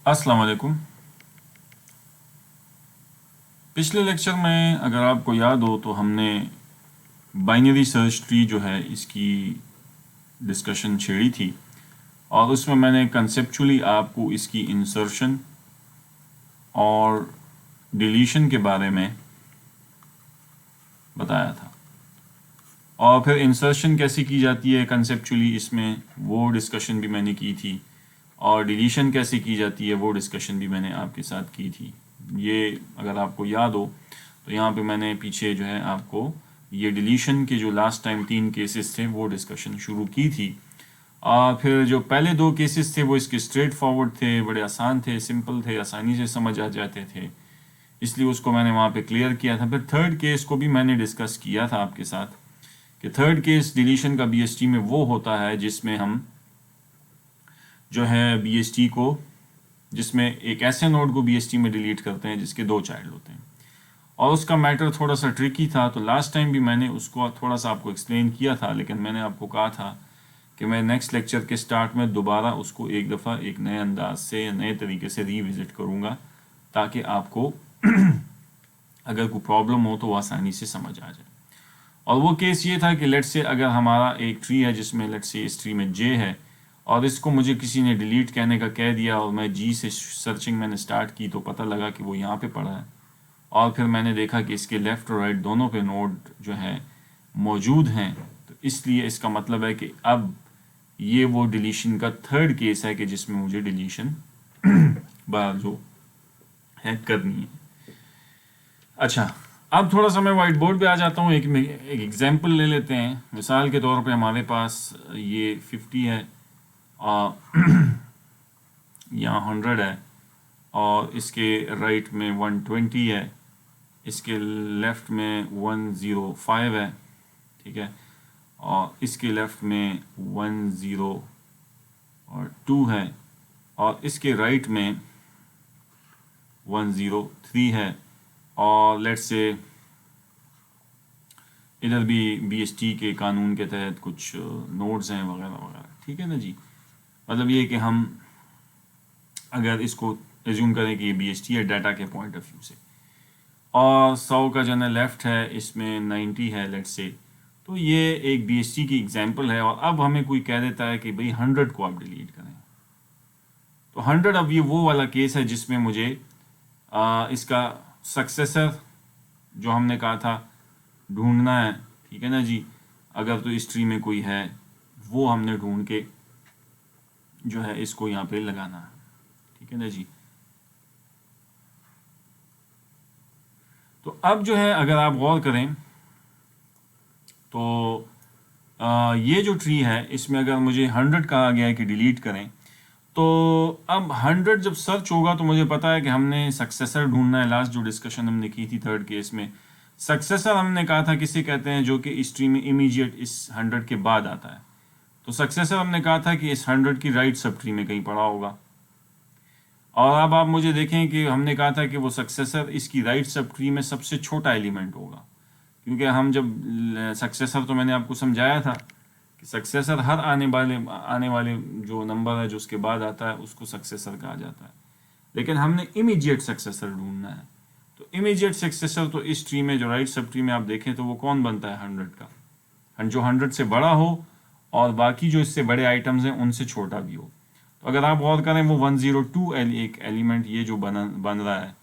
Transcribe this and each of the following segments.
अस्सलाम वालेकुम। पिछले लेक्चर में अगर आपको याद हो तो हमने बाइनरी सर्च ट्री जो है इसकी डिस्कशन छेड़ी थी और उसमें मैंने कंसेप्चुअली आपको इसकी इंसर्शन और डिलीशन के बारे में बताया था और फिर इंसर्शन कैसे की जाती है कंसेप्चुअली इसमें वो डिस्कशन भी मैंने की थी और डिलीशन कैसे की जाती है वो डिस्कशन भी मैंने आपके साथ की थी। ये अगर आपको याद हो तो यहाँ पे मैंने पीछे जो है आपको ये डिलीशन के जो लास्ट टाइम 3 केसेस थे वो डिस्कशन शुरू की थी। फिर जो पहले 2 केसेस थे वो इसके स्ट्रेट फॉरवर्ड थे, बड़े आसान थे, सिंपल थे, आसानी से समझ आ जाते थे, इसलिए उसको मैंने वहाँ पे क्लियर किया था। फिर थर्ड केस को भी मैंने डिस्कस किया था आपके साथ कि थर्ड केस डिलीशन का बीएसटी में वो होता है जिसमें हम जो है बीएसटी को जिसमें एक ऐसे नोड को बीएसटी में डिलीट करते हैं जिसके 2 चाइल्ड होते हैं और उसका मैटर थोड़ा सा ट्रिकी था। तो लास्ट टाइम भी मैंने उसको थोड़ा सा आपको एक्सप्लेन किया था, लेकिन मैंने आपको कहा था कि मैं नेक्स्ट लेक्चर के स्टार्ट में दोबारा उसको एक दफ़ा एक नए अंदाज से नए तरीके से रीविज़िट करूँगा ताकि आपको अगर कोई प्रॉब्लम हो तो वो आसानी से समझ आ जाए। और वो केस ये था कि लेट्स से अगर हमारा एक ट्री है जिसमें लेट्स से इस ट्री में जे है और इसको मुझे किसी ने डिलीट कहने का कह दिया और मैं जी से सर्चिंग मैंने स्टार्ट की तो पता लगा कि वो यहाँ पे पड़ा है और फिर मैंने देखा कि इसके लेफ़्ट और राइट दोनों पे नोड जो है मौजूद हैं। तो इसलिए इसका मतलब है कि अब ये वो डिलीशन का थर्ड केस है कि जिसमें मुझे डिलीशन जो है करनी है। अच्छा, अब थोड़ा सा मैं वाइट बोर्ड पे आ जाता हूँ। एक एग्जांपल ले लेते हैं। मिसाल के तौर पे हमारे पास ये 50 है और यहाँ 100 है और इसके राइट में 120 है, इसके लेफ़्ट में 105 है, ठीक है, और इसके लेफ़्ट में 102 है और इसके राइट में 103 है और लेट्स से इधर भी बीएसटी के कानून के तहत कुछ नोड्स हैं वगैरह वगैरह, ठीक है ना जी। मतलब ये कि हम अगर इसको एज्यूम करें कि ये बीएसटी है डाटा के पॉइंट ऑफ व्यू से और 100 का जो है लेफ़्ट है इसमें 90 है लेट्स से, तो ये एक बीएसटी की एग्जांपल है। और अब हमें कोई कह देता है कि भाई 100 को आप डिलीट करें, तो 100 अब ये वो वाला केस है जिसमें मुझे इसका सक्सेसर जो हमने कहा था ढूंढना है, ठीक है ना जी। अगर तो इस ट्री में कोई है वो हमने ढूंढ के जो है इसको यहाँ पे लगाना है, ठीक है ना जी। तो अब जो है अगर आप गौर करें तो ये जो ट्री है इसमें अगर मुझे 100 कहा गया है कि डिलीट करें, तो अब 100 जब सर्च होगा तो मुझे पता है कि हमने सक्सेसर ढूंढना है। लास्ट जो डिस्कशन हमने की थी थर्ड केस में, सक्सेसर हमने कहा था किसे कहते हैं जो कि इस ट्री में इमीडिएट इस 100 के बाद आता है। तो सक्सेसर हमने कहा था कि इस 100 की राइट सब ट्री में कहीं पड़ा होगा। और अब आप मुझे देखें कि हमने कहा था कि वो सक्सेसर इसकी राइट सब ट्री में सबसे छोटा एलिमेंट होगा, क्योंकि हम जब सक्सेसर तो मैंने आपको समझाया था कि सक्सेसर हर आने वाले जो नंबर है जो उसके बाद आता है उसको सक्सेसर कहा जाता है। लेकिन हमने इमीडिएट सक्सेसर ढूंढना है, तो इमीडिएट सक्सेसर तो इस ट्री में जो राइट सब ट्री में आप देखें तो वो कौन बनता है 100 का, जो 100 से बड़ा हो और बाकी जो इससे बड़े आइटम्स हैं उनसे छोटा भी हो। तो अगर आप गौर करें वो 102 एक एलिमेंट ये जो बन रहा है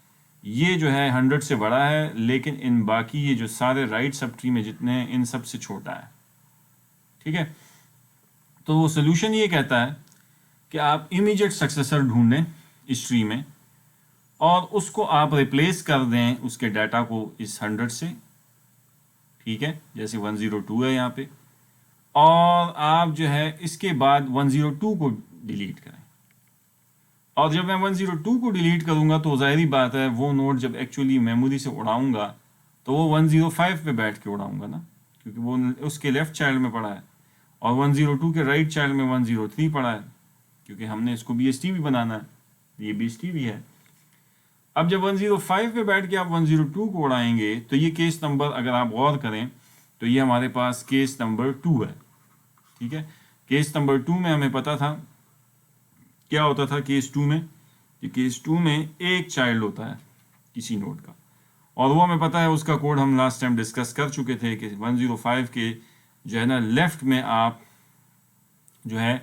ये जो है 100 से बड़ा है, लेकिन इन बाकी ये जो सारे राइट सब ट्री में जितने हैं इन सब से छोटा है, ठीक है। तो वो सोल्यूशन ये कहता है कि आप इमीडिएट सक्सेसर ढूंढें इस ट्री में और उसको आप रिप्लेस कर दें उसके डाटा को इस 100 से, ठीक है, जैसे 102 है यहाँ पे, और आप जो है इसके बाद 102 को डिलीट करें। और जब मैं 102 को डिलीट करूंगा तो जाहिर बात है वो नोड जब एक्चुअली मेमोरी से उड़ाऊंगा तो वो 105 पे बैठ के उड़ाऊंगा ना, क्योंकि वो उसके लेफ्ट चाइल्ड में पड़ा है और 102 के राइट चाइल्ड में 103 पड़ा है, क्योंकि हमने इसको बीएसटी भी बनाना है, ये बीएसटी भी है। अब जब 105 पे बैठ के आप 102 को उड़ाएंगे तो ये केस नंबर अगर आप गौर करें तो ये हमारे पास केस नंबर 2 है, ठीक है। केस नंबर 2 में हमें पता था क्या होता था। केस 2 में कि केस 2 में एक चाइल्ड होता है किसी नोड का, और वो हमें पता है उसका कोड हम लास्ट टाइम डिस्कस कर चुके थे कि 105 के जो है ना लेफ्ट में आप जो है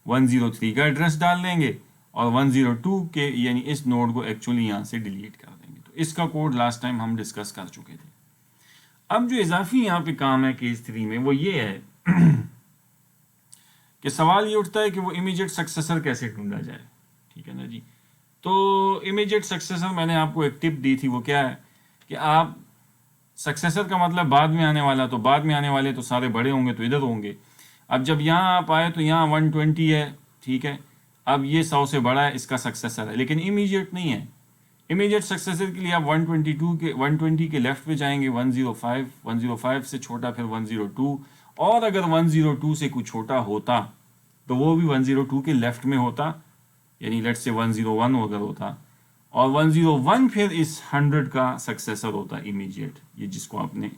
103 का एड्रेस डाल देंगे और 102 के यानी इस नोड को एक्चुअली यहाँ से डिलीट कर देंगे। तो इसका कोड लास्ट टाइम हम डिस्कस कर चुके थे। अब जो इजाफी यहाँ पे काम है केस 3 में वो ये है कि सवाल ये उठता है कि वो इमीडिएट सक्सेसर कैसे ढूंढा जाए। ठीक है ना जी। तो इमीडिएट सक्सेसर मैंने आपको एक टिप दी थी, वो क्या है कि आप सक्सेसर का मतलब बाद में आने वाला, तो बाद में आने वाले तो सारे बड़े होंगे तो इधर होंगे। अब जब यहाँ आप आए तो यहाँ 120 है, ठीक है। अब ये 100 से बड़ा है, इसका सक्सेसर है, लेकिन इमीडिएट नहीं है। इमीडिएट सक्सेसर के लिए आप 120 के लेफ्ट पे जाएंगे 105 से छोटा फिर 102, और अगर 102 से कुछ छोटा होता तो वो भी 102 के लेफ्ट में होता, यानी लेट्स से 101 अगर होता, और 101 फिर इस 100 का सक्सेसर होता इमीडिएट, ये जिसको आपने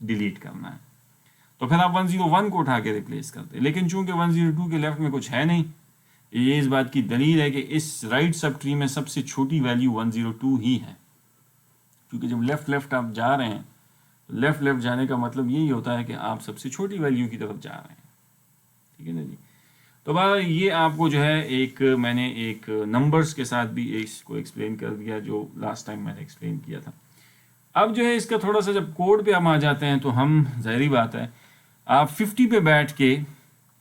डिलीट करना है। तो फिर आप 101 को उठा के रिप्लेस करते, लेकिन चूंकि 102 के लेफ्ट में कुछ है नहीं, ये इस बात की दलील है कि इस राइट सब ट्री में सबसे छोटी वैल्यू 102 ही है। क्योंकि जब लेफ्ट आप जा रहे हैं तो लेफ्ट जाने का मतलब यही होता है कि आप सबसे छोटी वैल्यू की तरफ जा रहे हैं। ठीक है ना जी। तो बार ये आपको जो है मैंने एक नंबर्स के साथ भी इसको एक्सप्लेन कर दिया जो लास्ट टाइम मैंने एक्सप्लेन किया था। अब जो है इसका थोड़ा सा जब कोड पे हम आ जाते हैं तो हम ज़ाहिरी बात है आप 50 पे बैठ के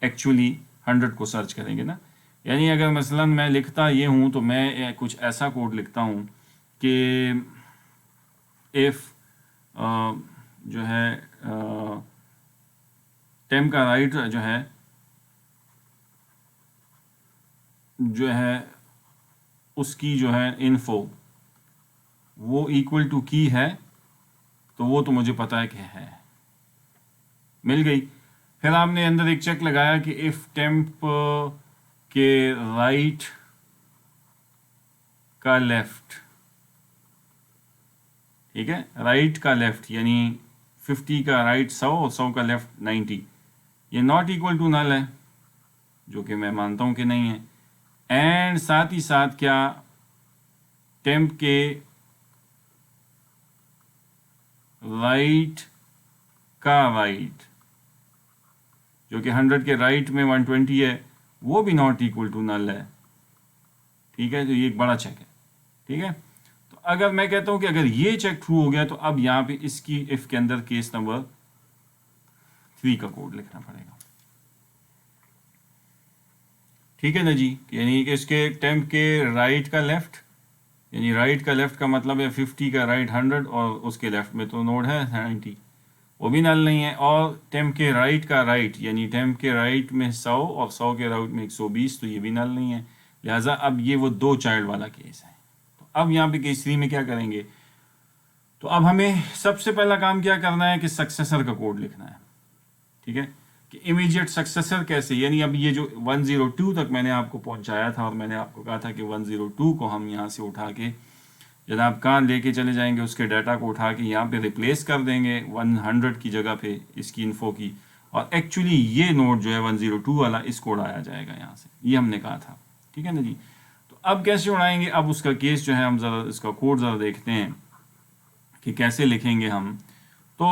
एक्चुअली 100 को सर्च करेंगे ना। यानी अगर मसलन मैं लिखता ये हूँ तो मैं कुछ ऐसा कोड लिखता हूँ कि इफ़ जो है टेम का राइट जो है उसकी जो है इन्फो वो इक्वल टू की है, तो वो तो मुझे पता है कि है, मिल गई। फिर आपने अंदर एक चेक लगाया कि इफ टेम्प के राइट का लेफ्ट, ठीक है, राइट का लेफ्ट यानी 50 का राइट 100 और 100 का लेफ्ट 90, ये नॉट इक्वल टू नल है, जो कि मैं मानता हूं कि नहीं है। एंड साथ ही साथ क्या टेम्प के राइट का राइट जो कि 100 के राइट में 120 है वो भी नॉट इक्वल टू नल है। ठीक है, तो ये एक बड़ा चेक है। ठीक है, तो अगर मैं कहता हूं कि अगर ये चेक ट्रू हो गया तो अब यहां पे इसकी इफ के अंदर केस नंबर 3 का कोड लिखना पड़ेगा। ठीक है ना जी। यानी कि इसके टेम्प के राइट का लेफ्ट, यानी राइट का लेफ्ट का मतलब है 50 का राइट 100 और उसके लेफ्ट में तो नोड है 90, वो भी नल नहीं है। और टेम्प के राइट का राइट यानी टेम्प के राइट में 100 और 100 के राइट में 120, तो ये भी नल नहीं है। लिहाजा अब ये वो 2 चाइल्ड वाला केस है। तो अब यहाँ पे केस 3 में क्या करेंगे, तो अब हमें सबसे पहला काम क्या करना है कि सक्सेसर का कोड लिखना है। ठीक है, कि इमीडिएट सक्सेसर कैसे, यानी अब ये जो 102 तक मैंने आपको पहुंचाया था और मैंने आपको कहा था कि 102 को हम यहाँ से उठा के जनाब कहाँ लेके चले जाएंगे, उसके डाटा को उठा के यहाँ पे रिप्लेस कर देंगे 100 की जगह पे इसकी इन्फो की, और एक्चुअली ये नोड जो है 102 वाला इसको उड़ाया जाएगा यहाँ से, ये हमने कहा था। ठीक है ना जी। तो अब कैसे उड़ाएंगे, अब उसका केस जो है हम ज़रा इसका कोड ज़रा देखते हैं कि कैसे लिखेंगे हम। तो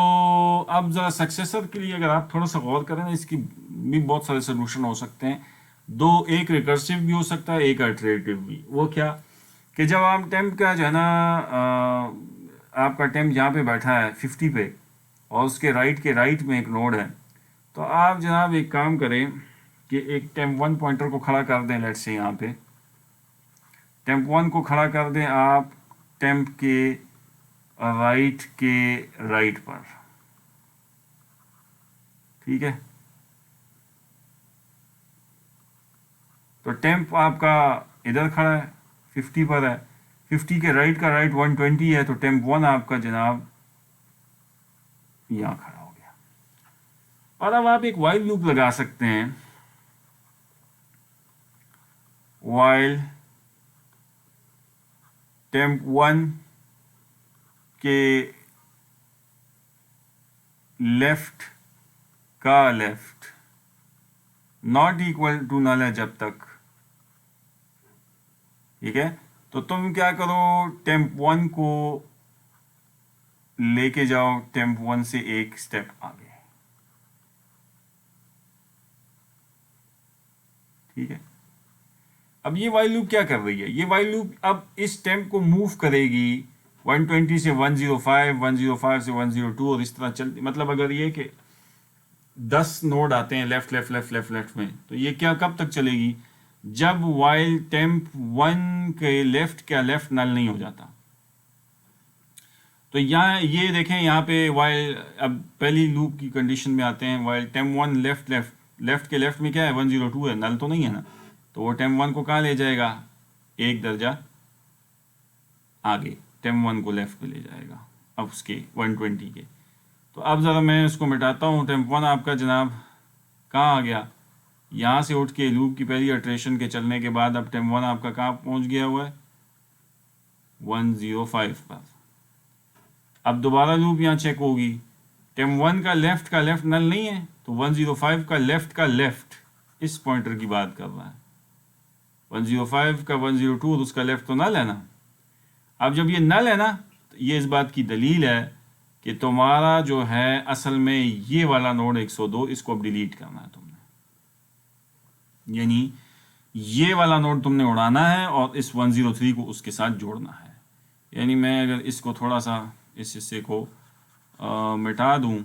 अब ज़रा सक्सेसर के लिए अगर आप थोड़ा सा गौर करें ना, इसकी भी बहुत सारे सोल्यूशन हो सकते हैं। एक रिकर्सिव भी हो सकता है, एक अल्टरनेटिव भी। वो क्या कि जब आप टेम्प का जो है ना आपका टेम्प यहाँ पे बैठा है 50 पे और उसके राइट में एक नोड है, तो आप जनाब एक काम करें कि एक टेम्प 1 पॉइंटर को खड़ा कर दें। लेट्स से यहाँ पे टेम्प 1 को खड़ा कर दें आप टेम्प के राइट पर। ठीक है, तो टेम्प आपका इधर खड़ा है 50 पर है, 50 के राइट का राइट 120 है, तो टेम्प 1 आपका जनाब यहाँ खड़ा हो गया। और अब आप एक वाइल लूप लगा सकते हैं, वाइल टेम्प 1 के लेफ्ट का left not equal to null है जब तक। ठीक है, तो तुम क्या करो, टेम्प 1 को लेके जाओ टेम्प 1 से एक स्टेप आगे। ठीक है, अब ये वाइल लूप क्या कर रही है, ये वाइल लूप अब इस टेम्प को मूव करेगी 120 से 105, 105 से 102 और इस तरह चलती, मतलब अगर ये कि 10 नोड आते हैं left left left left left में, तो ये क्या कब तक चलेगी, जब वाइल टेम्प 1 के लेफ्ट क्या लेफ्ट नल नहीं हो जाता। तो यहाँ ये देखें, यहाँ पे वाइल, अब पहली लूप की कंडीशन में आते हैं, while temp 1 left left left के लेफ्ट में क्या है 102 है, नल तो नहीं है ना, तो वो टेम्प 1 को कहाँ ले जाएगा, एक दर्जा आगे टेम्प 1 को लेफ्ट पे ले जाएगा, अब उसके 120 के। तो अब ज़रा मैं उसको मिटाता हूँ, टेम्प 1 आपका जनाब कहाँ आ गया, यहाँ से उठ के लूप की पहली अट्रेशन के चलने के बाद अब टेम्प 1 आपका कहाँ पहुँच गया हुआ है 105 पर। अब दोबारा लूप यहाँ चेक होगी, टेम्प 1 का लेफ्ट नल नहीं है, तो 105 का लेफ्ट इस पॉइंटर की बात कर रहा है, 105 का 102 और उसका लेफ्ट तो नल है ना। अब जब ये नल है ना, तो ये इस बात की दलील है कि तुम्हारा जो है असल में ये वाला नोड 102, इसको अब डिलीट करना है तुमने, यानी ये वाला नोड तुमने उड़ाना है और इस 103 को उसके साथ जोड़ना है। यानी मैं अगर इसको थोड़ा सा इस हिस्से को मिटा दूं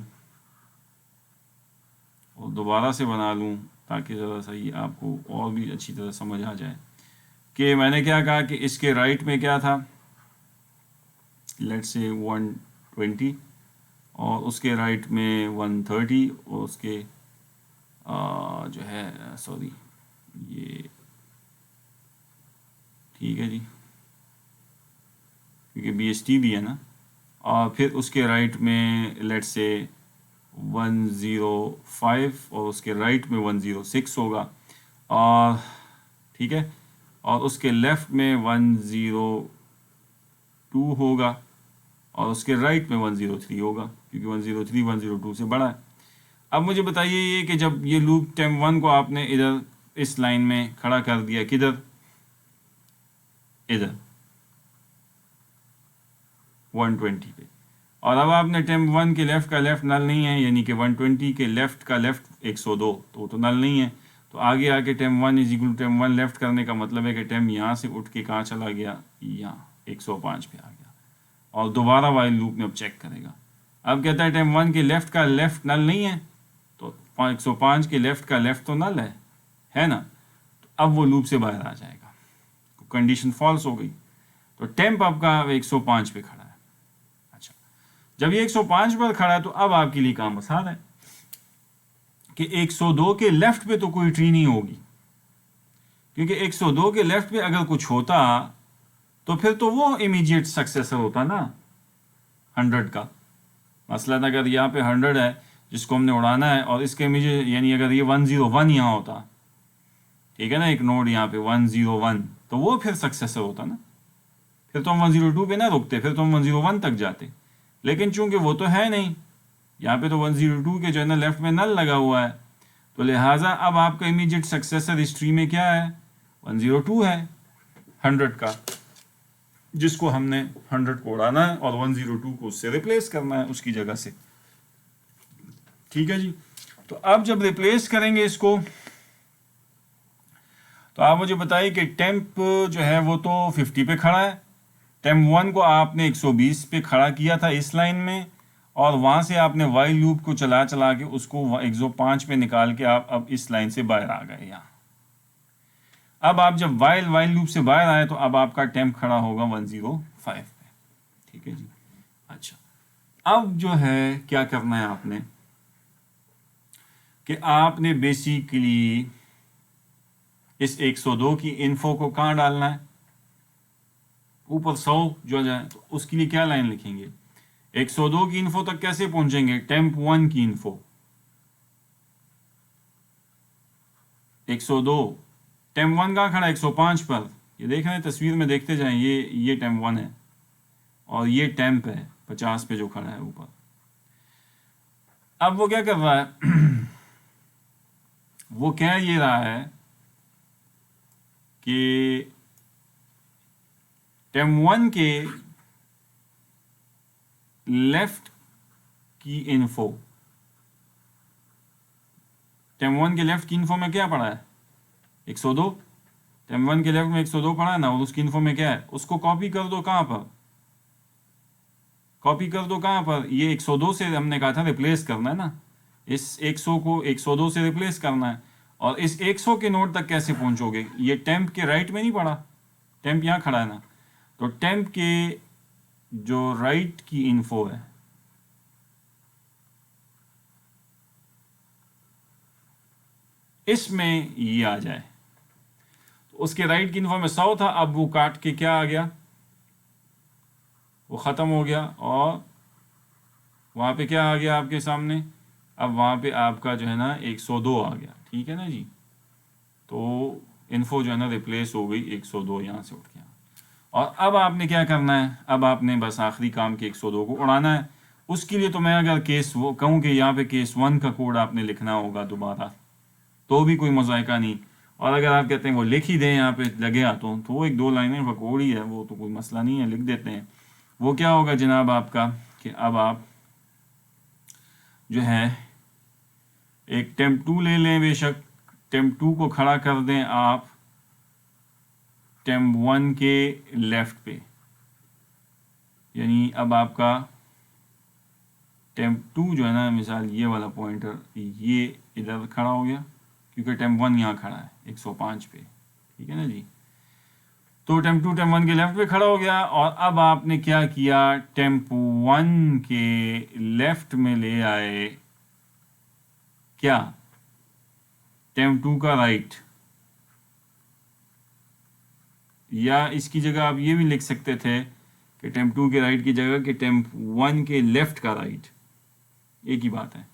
और दोबारा से बना लूं ताकि ज़रा सा ये आपको और भी अच्छी तरह समझ आ जाए कि मैंने क्या कहा कि इसके राइट में क्या था, लेट्स से 120 और उसके राइट में 130 और उसके जो है सॉरी ये ठीक है जी, क्योंकि BST भी है ना, और फिर उसके राइट में लेट्स से 105 और उसके राइट में 106 होगा, और ठीक है, और उसके लेफ्ट में 102 होगा और उसके राइट में 103 होगा, क्योंकि 103 102 से बड़ा है। अब मुझे बताइए ये कि जब ये लूप टेम्प 1 को आपने इधर इस लाइन में खड़ा कर दिया, किधर, इधर 120 पे, और अब आपने टेम्प 1 के लेफ्ट का लेफ्ट नल नहीं है, यानी कि 120 के लेफ्ट का लेफ्ट 102, तो वो तो नल नहीं है, तो आगे आके temp 1 is equal temp 1 left करने का मतलब है कि टेम्प यहाँ से उठ के कहाँ चला गया, यहाँ 105 पे आ गया, और दोबारा वाइल लूप में अब चेक करेगा। अब कहता है टेम्प 1 के लेफ्ट का लेफ्ट नल नहीं है, तो 105 के लेफ्ट का लेफ्ट तो नल है ना, तो अब वो लूप से बाहर आ जाएगा, कंडीशन फॉल्स हो गई, तो टेम्प आपका 105 पे खड़ा है। अच्छा, जब ये 105 पर खड़ा है तो अब आपके लिए काम आसान है कि 102 के लेफ्ट पे तो कोई ट्री नहीं होगी, क्योंकि 102 के लेफ्ट पे अगर कुछ होता तो फिर तो वो इमीडिएट सक्सेसर होता ना 100 का। मसलन अगर यहाँ पे 100 है जिसको हमने उड़ाना है और इसके इमीडिएट, यानी अगर ये 101 यहाँ होता, ठीक है ना, एक नोड यहाँ पे 101, तो वो फिर सक्सेसर होता ना, फिर तो हम 102 पे ना रुकते, फिर तो हम 101 तक जाते, लेकिन चूंकि वो तो है नहीं, यहाँ पे तो 102 के जो है ना लेफ्ट में नल लगा हुआ है, तो लिहाजा अब आपका इमीडिएट सक्सेसर इस ट्री में क्या है, 102 है 100 का, जिसको हमने 100 को उड़ाना है और 102 को उससे रिप्लेस करना है उसकी जगह से। ठीक है जी, तो अब जब रिप्लेस करेंगे इसको, तो आप मुझे बताइए कि टेम्प जो है वो तो 50 पे खड़ा है, टेम्प 1 को आपने 120 पे खड़ा किया था इस लाइन में, और वहां से आपने वाइल लूप को चला चला के उसको 105 पे निकाल के आप अब इस लाइन से बाहर आ गए यहाँ। अब आप जब वाइल लूप से बाहर आए तो अब आपका टेम्प खड़ा होगा 105 पे। ठीक है जी, अच्छा, अब जो है क्या करना है आपने कि आपने बेसिकली इस 102 की इन्फो को कहाँ डालना है, ऊपर 100 जो जाए, तो उसके लिए क्या लाइन लिखेंगे, 102 की इन्फो तक कैसे पहुंचेंगे, टेम्प 1 की इन्फो 102, टेम्प 1 कहाँ खड़ा है 105 पर, ये देख रहे हैं तस्वीर में, देखते जाएं, ये टेम्प 1 है और ये टेम्प है 50 पे जो खड़ा है ऊपर। अब वो क्या कर रहा है वो कह ये रहा है कि टेम 1 के लेफ्ट की इन्फो, टेम 1 के लेफ्ट की इन्फो में क्या पड़ा है 102, टेम 1 के लेफ्ट में 102 पड़ा है ना, और उसकी इन्फो में क्या है, उसको कॉपी कर दो कहाँ पर, कॉपी कर दो कहाँ पर, ये 102 से हमने कहा था रिप्लेस करना है ना, इस 100 को 102 से रिप्लेस करना है। और इस 100 के नोड तक कैसे पहुंचोगे, ये टेम्प के राइट में नहीं पड़ा, टेम्प यहाँ खड़ा है ना, तो टेम्प के जो राइट की इन्फो है इसमें ये आ जाए, तो उसके राइट की इन्फो में 100 था, अब वो काट के क्या आ गया, वो ख़त्म हो गया, और वहाँ पे क्या आ गया आपके सामने, अब वहाँ पे आपका जो है ना 102 आ गया, ठीक है ना जी। तो इन्फो जो है ना रिप्लेस हो गई 102 यहाँ से उठ गया। और अब आपने क्या करना है, अब आपने बस आखिरी काम के 102 को उड़ाना है। उसके लिए तो मैं अगर केस वो कहूँ कि यहाँ पे केस 1 का कोड आपने लिखना होगा दोबारा, तो भी कोई मज़ायका नहीं। और अगर आप कहते हैं वो लिख ही दें यहाँ पे लगे हाथों, तो वो 1-2 लाइनें वकोड़ी है, वो तो कोई मसला नहीं है, लिख देते हैं। वो क्या होगा जनाब आपका कि अब आप जो है एक टेम्प 2 ले लें, बेशक टेम्प 2 को खड़ा कर दें आप टेम्प 1 के लेफ्ट पे, यानी अब आपका टेम्प 2 जो है ना, मिसाल ये वाला पॉइंटर ये इधर खड़ा हो गया, क्योंकि टेम्प 1 यहाँ खड़ा है 105 पे, ठीक है ना जी। तो टेम्प 2 टेम्प 1 के लेफ्ट पे खड़ा हो गया, और अब आपने क्या किया, टेम्प 1 के लेफ्ट में ले आए क्या, टेम्प 2 का राइट, या इसकी जगह आप ये भी लिख सकते थे कि टेम्प 2 के राइट की जगह कि टेम्प 1 के लेफ्ट का राइट, एक ही बात है।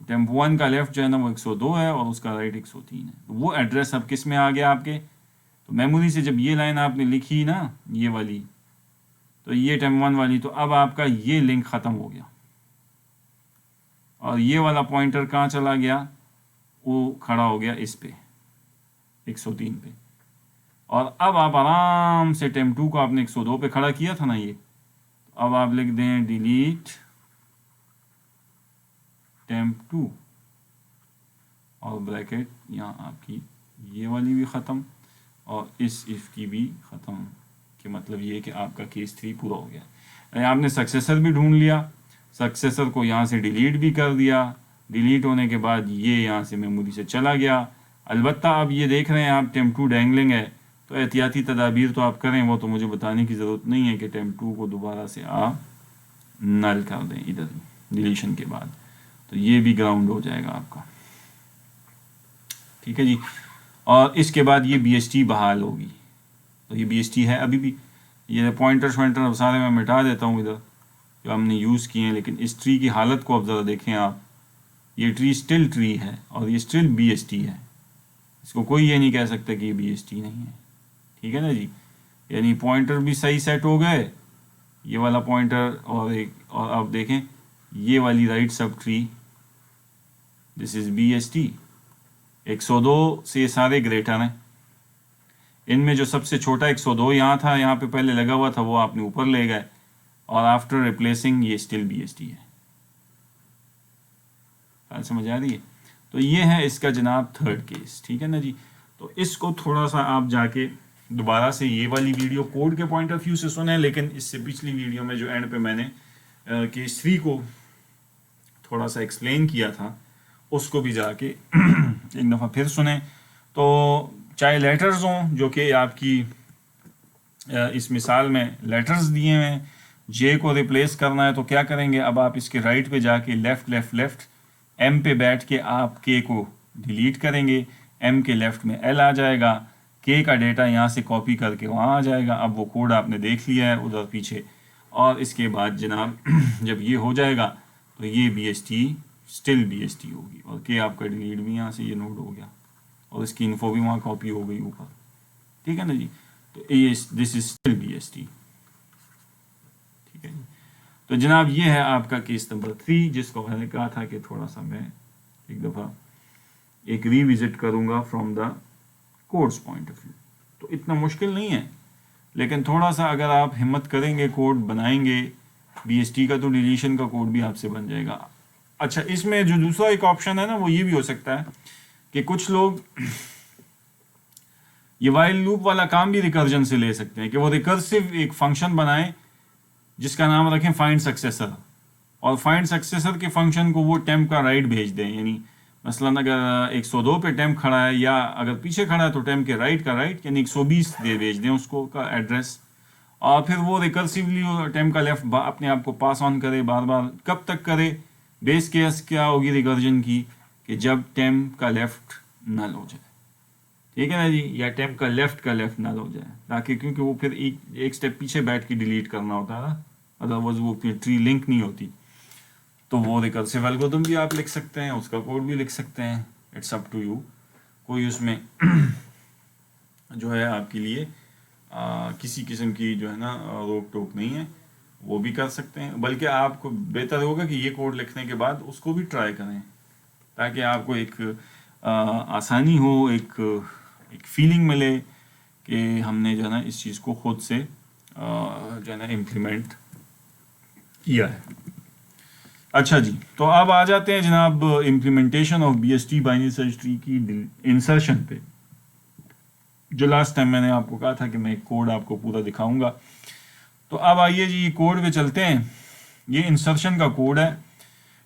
टेम्प 1 का लेफ्ट जो है ना वो 102 है, और उसका राइट 103 है। तो वो एड्रेस अब किस में आ गया आपके, तो मेमोरी से जब ये लाइन आपने लिखी ना ये वाली, तो ये टेम्प 1 वाली, तो अब आपका ये लिंक ख़त्म हो गया, और ये वाला पॉइंटर कहाँ चला गया, वो खड़ा हो गया इस पे 103 पे। और अब आप आराम से टेम्प 2 को आपने 102 पे खड़ा किया था ना ये, तो अब आप लिख दें डिलीट टेम्प 2, और ब्रैकेट यहाँ आपकी ये वाली भी ख़त्म, और इस इफ़ की भी ख़त्म, कि मतलब ये कि आपका केस 3 पूरा हो गया। आपने सक्सेसर भी ढूंढ लिया, सक्सेसर को यहाँ से डिलीट भी कर दिया, डिलीट होने के बाद ये यहाँ से मेमोरी से चला गया। अलबत्ता अब ये देख रहे हैं आप टेम्प 2 डैंगलिंग है, तो एहतियाती तदाबीर तो आप करें, वो तो मुझे बताने की ज़रूरत नहीं है कि टेम्प 2 को दोबारा से आप नल कर दें इधर डिलीशन के बाद, तो ये भी ग्राउंड हो जाएगा आपका, ठीक है जी। और इसके बाद ये BST बहाल होगी, तो ये BST है अभी भी, ये पॉइंटर शॉइंटर अब सारे मैं मिटा देता हूँ इधर जो हमने यूज़ किए हैं, लेकिन इस ट्री की हालत को अब ज़रा देखें आप, ये ट्री स्टिल ट्री है, और ये स्टिल BST है, इसको कोई ये नहीं कह सकता कि ये BST नहीं है, ठीक है ना जी। यानी पॉइंटर भी सही सेट हो गए, ये वाला पॉइंटर, और एक और आप देखें ये वाली right sub tree, this is BST। 102 से ये सारे ग्रेटर हैं, इनमें जो सबसे छोटा 102 यहाँ था, यहाँ पे पहले लगा हुआ था, वो आपने ऊपर ले गए, और आफ्टर रिप्लेसिंग ये स्टिल BST है। बात समझ आ रही है। तो ये है इसका जनाब थर्ड केस, ठीक है ना जी। तो इसको थोड़ा सा आप जाके दोबारा से ये वाली वीडियो कोड के पॉइंट ऑफ व्यू से सुने, लेकिन इससे पिछली वीडियो में जो एंड पे मैंने केस 3 को थोड़ा सा एक्सप्लेन किया था, उसको भी जाके एक दफ़ा फिर सुने। तो चाहे लेटर्स हों जो कि आपकी इस मिसाल में लेटर्स दिए हैं, जे को रिप्लेस करना है तो क्या करेंगे, अब आप इसके राइट पे जाके लेफ़्ट लेफ़्ट लेफ़्ट एम पे बैठ के आप के को डिलीट करेंगे, एम के लेफ़्ट में एल आ जाएगा, के का डेटा यहाँ से कॉपी करके वहाँ आ जाएगा। अब वो कोड आपने देख लिया है उधर पीछे, और इसके बाद जनाब जब ये हो जाएगा तो ये BST स्टिल BST होगी, और के आपका डिलीट भी यहाँ से ये नोड हो गया, और इसकी इन्फो भी वहाँ कॉपी हो गई ऊपर, ठीक है ना जी। तो ये दिस इज स्टिल BST, ठीक है जी। तो जनाब ये है आपका केस नंबर 3, जिसको मैंने कहा था कि थोड़ा सा मैं एक दफ़ा एक रिविजिट करूँगा from the course point of view. तो इतना मुश्किल नहीं है, लेकिन थोड़ा सा अगर आप हिम्मत करेंगे, कोड बनाएंगे BST का, तो डिलीशन का कोड भी आपसे बन जाएगा। अच्छा, इसमें जो दूसरा एक ऑप्शन है ना, वो ये भी हो सकता है कि कुछ लोग ये वाइल लूप वाला काम भी रिकर्जन से ले सकते हैं, कि वो रिकर्सिव एक फंक्शन बनाएं जिसका नाम रखें फाइंड सक्सेसर, और फाइंड सक्सेसर के फंक्शन को वो टेम्प का राइट भेज दें। यानी मसलन अगर 102 पे टेम्प खड़ा है, या अगर पीछे खड़ा है तो टेम्प के राइट का राइट, यानी 120 दे भेज दें उसको का एड्रेस, और फिर वो रिकर्सिवली टेम्प का लेफ्ट अपने आप को पास ऑन करे बार बार। कब तक करे? बेस केस क्या होगी रिकर्जन की, कि जब टेम्प का लेफ्ट नल हो जाए, ठीक है ना जी, या टेम्प का लेफ्ट नल हो जाए, ताकि क्योंकि वो फिर एक स्टेप पीछे बैठ के डिलीट करना होता है ना, अदरवाइज वो ट्री लिंक नहीं होती। तो वो रिकर्सिव एल्गोरिथम भी आप लिख सकते हैं, उसका कोड भी लिख सकते हैं, इट्स अप टू यू। कोई उसमें जो है आपके लिए किसी किस्म की जो है ना रोक टोक नहीं है, वो भी कर सकते हैं। बल्कि आपको बेहतर होगा कि ये कोड लिखने के बाद उसको भी ट्राई करें, ताकि आपको एक आसानी हो, एक फीलिंग मिले कि हमने जो है ना इस चीज़ को खुद से जो है ना इम्प्लीमेंट किया है। अच्छा जी, तो अब आ जाते हैं जनाब implementation of BST binary search tree की इंसर्शन पे। जो लास्ट टाइम मैंने आपको कहा था कि मैं एक कोड आपको पूरा दिखाऊंगा, तो अब आइए जी कोड पे चलते हैं। ये इंसर्शन का कोड है,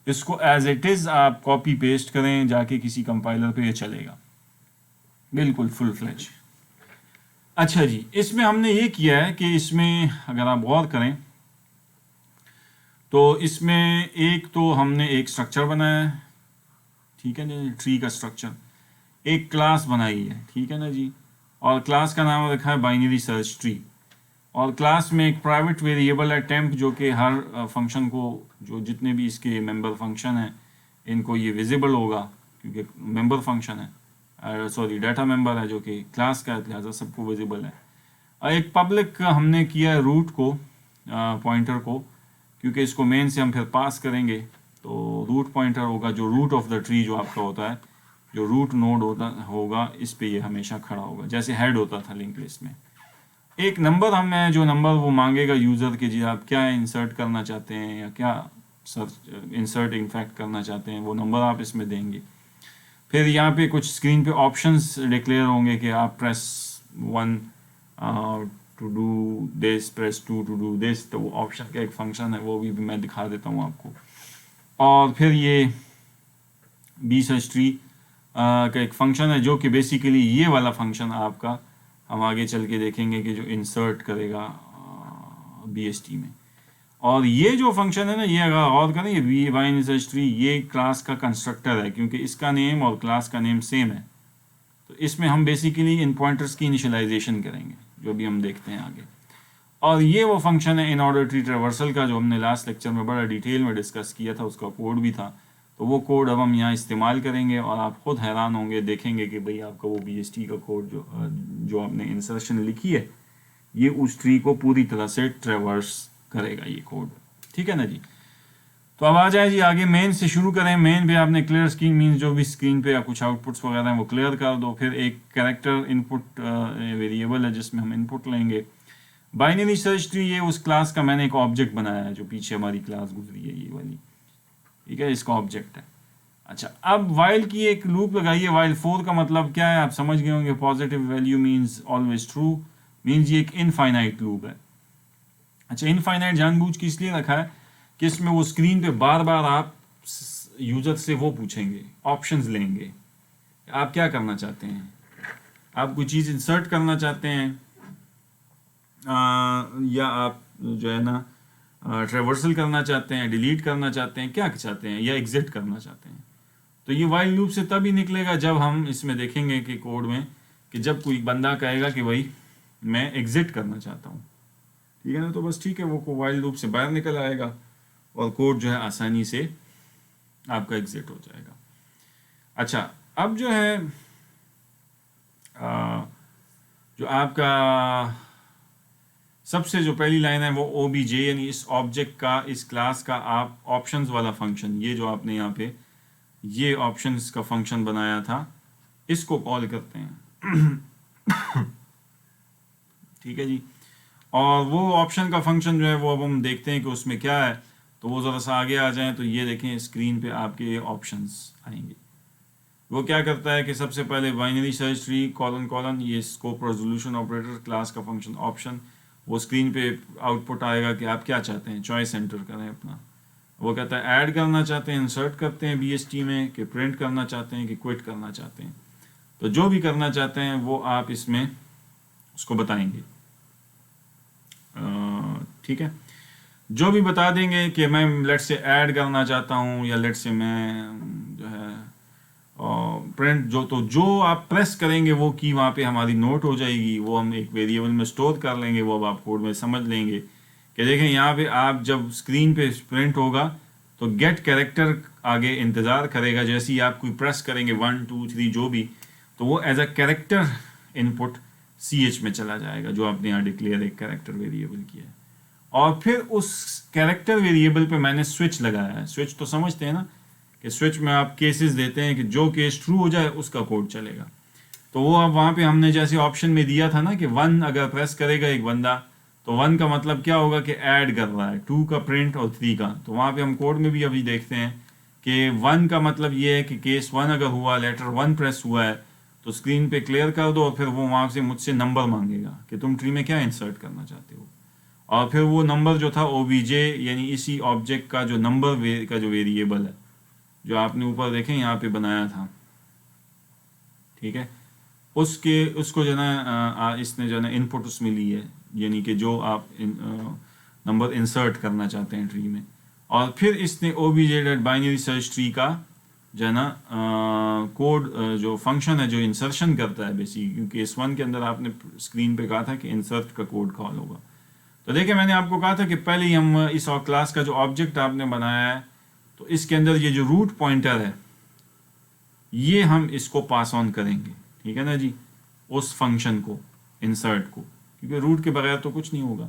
इसको एज इट इज़ आप कॉपी पेस्ट करें जाके किसी कंपाइलर पे, ये चलेगा बिल्कुल फुल फ्लेज। अच्छा जी, इसमें हमने ये किया है कि इसमें अगर आप गौर करें तो इसमें एक तो हमने एक स्ट्रक्चर बनाया है, ठीक है ना, ट्री का स्ट्रक्चर, एक क्लास बनाई है, ठीक है ना जी, और क्लास का नाम रखा है बाइनरी सर्च ट्री, और क्लास में एक प्राइवेट वेरिएबल है टेम्प, जो कि हर फंक्शन को, जो जितने भी इसके मेंबर फंक्शन हैं इनको ये विजिबल होगा, क्योंकि मेंबर फंक्शन है, सॉरी डाटा मेंबर है जो कि क्लास का है, लिहाजा सबको विजिबल है। और एक पब्लिक हमने किया है रूट को, पॉइंटर को, क्योंकि इसको मेन से हम फिर पास करेंगे, तो रूट पॉइंटर होगा जो रूट ऑफ द ट्री जो आपका होता है, जो रूट नोड होगा इस पे ये हमेशा खड़ा होगा, जैसे हेड होता था लिंक लिस्ट में। एक नंबर हमें, जो नंबर वो मांगेगा यूज़र के, जी आप क्या इंसर्ट करना चाहते हैं या क्या सर्च इंसर्ट इनफैक्ट करना चाहते हैं, वो नंबर आप इसमें देंगे। फिर यहाँ पे कुछ स्क्रीन पे ऑप्शंस डिक्लेयर होंगे कि आप press 1 to do this, press 2 to do this, तो वो ऑप्शन का एक फंक्शन है, वो भी मैं दिखा देता हूँ आपको। और फिर ये बी सर्च ट्री का एक फंक्शन है, जो कि बेसिकली ये वाला फंक्शन आपका, हम आगे चल के देखेंगे कि जो इंसर्ट करेगा BST में। और ये जो फंक्शन है ना, ये अगर और करें, ये बाइनरी सर्च ट्री ये क्लास का कंस्ट्रक्टर है, क्योंकि इसका नेम और क्लास का नेम सेम है, तो इसमें हम बेसिकली इन पॉइंटर्स की इनिशियलाइजेशन करेंगे, जो भी हम देखते हैं आगे। और ये वो फंक्शन है इन ऑर्डर ट्री ट्रेवर्सल का, जो हमने लास्ट लेक्चर में बड़ा डिटेल में डिस्कस किया था, उसका कोड भी था, तो वो कोड अब हम यहाँ इस्तेमाल करेंगे, और आप खुद हैरान होंगे देखेंगे कि भाई आपका वो BST का कोड जो आपने इंसर्शन लिखी है, ये उस ट्री को पूरी तरह से ट्रेवर्स करेगा ये कोड, ठीक है ना जी। तो अब आ जाए जी आगे, मेन से शुरू करें। मेन पे आपने क्लियर स्क्रीन मीन्स जो भी स्क्रीन पे या कुछ आउटपुट्स वगैरह हैं वो क्लियर कर दो। फिर एक कैरेक्टर इनपुट वेरिएबल है जिसमें हम इनपुट लेंगे। बाइनरी सर्च ट्री, ये उस क्लास का मैंने एक ऑब्जेक्ट बनाया है, जो पीछे हमारी क्लास गुजरी है ये वाली, ठीक है, इसका ऑब्जेक्ट है। अच्छा, अब वाइल की एक लूप लगाइए। वाइल 4 का मतलब क्या है आप समझ गए होंगे, positive value means always true, means ये एक इनफाइनाइट लूप है। अच्छा, इनफाइनाइट जानबूझ के इसलिए रखा है कि इसमें वो स्क्रीन पे बार बार आप यूजर से वो पूछेंगे, ऑप्शंस लेंगे, आप क्या करना चाहते हैं, आप कोई चीज़ इंसर्ट करना चाहते हैं, या आप जो है ना ट्रेवर्सल करना चाहते हैं, डिलीट करना चाहते हैं, क्या चाहते हैं, या एग्जिट करना चाहते हैं। तो ये वाइल लूप से तभी निकलेगा जब हम इसमें देखेंगे कि कोड में, कि जब कोई बंदा कहेगा कि भाई मैं एग्जिट करना चाहता हूँ, ठीक है ना, तो बस ठीक है, वो वाइल लूप से बाहर निकल आएगा और कोड जो है आसानी से आपका एग्जिट हो जाएगा। अच्छा, अब जो है जो आपका सबसे जो पहली लाइन है वो OBJ, यानी इस ऑब्जेक्ट का, इस क्लास का आप ऑप्शंस वाला फंक्शन, ये जो आपने यहाँ पे ये ऑप्शंस का फंक्शन बनाया था, इसको कॉल करते हैं। ठीक है जी। और वो ऑप्शन का फंक्शन जो है वो अब हम देखते हैं कि उसमें क्या है। तो वो ज़रा सा आगे आ जाएं तो ये देखें स्क्रीन पे आपके ऑप्शंस आएंगे। वो क्या करता है कि सबसे पहले binary search tree colon colon, ये स्कोप रेजोल्यूशन ऑपरेटर, क्लास का फंक्शन ऑप्शन, वो स्क्रीन पे आउटपुट आएगा कि आप क्या चाहते हैं, चॉइस एंटर करें अपना। वो कहता है ऐड करना चाहते हैं, इंसर्ट करते हैं बीएसटी में, कि प्रिंट करना चाहते हैं, कि क्विट करना चाहते हैं। तो जो भी करना चाहते हैं वो आप इसमें उसको बताएंगे। ठीक है, जो भी बता देंगे कि मैं लेट से ऐड करना चाहता हूँ, या लेट से मैं जो है प्रिंट, जो आप प्रेस करेंगे वो की वहाँ पे हमारी नोट हो जाएगी, वो हम एक वेरिएबल में स्टोर कर लेंगे। वो अब आप कोड में समझ लेंगे कि देखें यहाँ पे आप जब स्क्रीन पे प्रिंट होगा तो गेट कैरेक्टर आगे इंतज़ार करेगा, जैसे ही आप कोई प्रेस करेंगे 1 2 3 जो भी, तो वो as a character input CH में चला जाएगा, जो आपने यहाँ डिक्लेयर एक कैरेक्टर वेरिएबल किया है। और फिर उस कैरेक्टर वेरिएबल पे मैंने स्विच लगाया है। स्विच तो समझते हैं ना, कि स्विच में आप केसेस देते हैं कि जो केस ट्रू हो जाए उसका कोड चलेगा। तो वो अब वहाँ पे हमने जैसे ऑप्शन में दिया था ना कि 1 अगर प्रेस करेगा एक बंदा, तो 1 का मतलब क्या होगा कि ऐड कर रहा है, 2 का प्रिंट और 3 का। तो वहाँ पे हम कोड में भी अभी देखते हैं कि 1 का मतलब ये है कि केस 1 अगर हुआ, लेटर 1 प्रेस हुआ है, तो स्क्रीन पे क्लियर कर दो, और फिर वो वहाँ से मुझसे नंबर मांगेगा कि तुम ट्री में क्या इंसर्ट करना चाहते हो। और फिर वो नंबर जो था OBJ यानी इसी ऑब्जेक्ट का जो नंबर का जो वेरिएबल है, जो आपने ऊपर देखें यहाँ पे बनाया था, ठीक है, उसको जो है इसने जो है इनपुट उसमें ली है, यानी कि जो आप नंबर इंसर्ट करना चाहते हैं ट्री में। और फिर इसने OBJ.binary सर्च ट्री का जो है ना कोड जो फंक्शन है जो इंसर्शन करता है बेसिक, क्योंकि इस 1 के अंदर आपने स्क्रीन पे कहा था कि इंसर्ट का कोड कॉल होगा। तो देखिए मैंने आपको कहा था कि पहले ही हम इस और क्लास का जो ऑब्जेक्ट आपने बनाया है, तो इसके अंदर ये जो रूट पॉइंटर है ये हम इसको पास ऑन करेंगे, ठीक है ना जी, उस फंक्शन को, इंसर्ट को, क्योंकि रूट के बगैर तो कुछ नहीं होगा।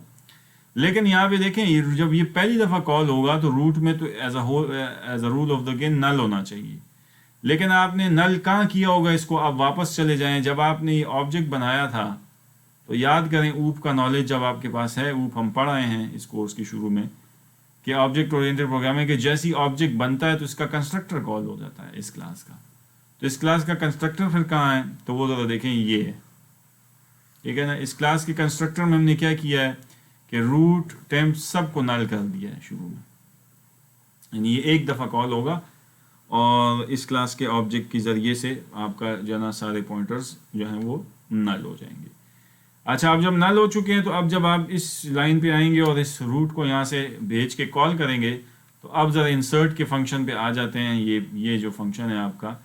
लेकिन यहाँ पे देखें जब ये पहली दफ़ा कॉल होगा तो रूट में तो as a rule of the game null होना चाहिए। लेकिन आपने नल कहाँ किया होगा इसको, आप वापस चले जाएं, जब आपने ये ऑब्जेक्ट बनाया था तो याद करें ऊप का नॉलेज जब आपके पास है, ऊप हम पढ़ आए हैं इस कोर्स के शुरू में कि ऑब्जेक्ट ओरिएंटेड प्रोग्रामिंग के जैसी ऑब्जेक्ट बनता है तो इसका कंस्ट्रक्टर कॉल हो जाता है इस क्लास का। तो इस क्लास का कंस्ट्रक्टर फिर कहाँ है, तो वो ज़रा देखें, ये है, ठीक है ना। इस क्लास के कंस्ट्रक्टर में हमने क्या किया है कि रूट टेम्प सबको नल कर दिया है शुरू में, यानी ये एक दफ़ा कॉल होगा और इस क्लास के ऑब्जेक्ट के ज़रिए से आपका जो ना सारे पॉइंटर्स जो हैं वो नल हो जाएंगे। अच्छा, अब जब नल हो चुके हैं तो अब जब आप इस लाइन पे आएंगे और इस रूट को यहाँ से भेज के कॉल करेंगे, तो अब ज़रा इंसर्ट के फंक्शन पे आ जाते हैं। ये जो फंक्शन है आपका,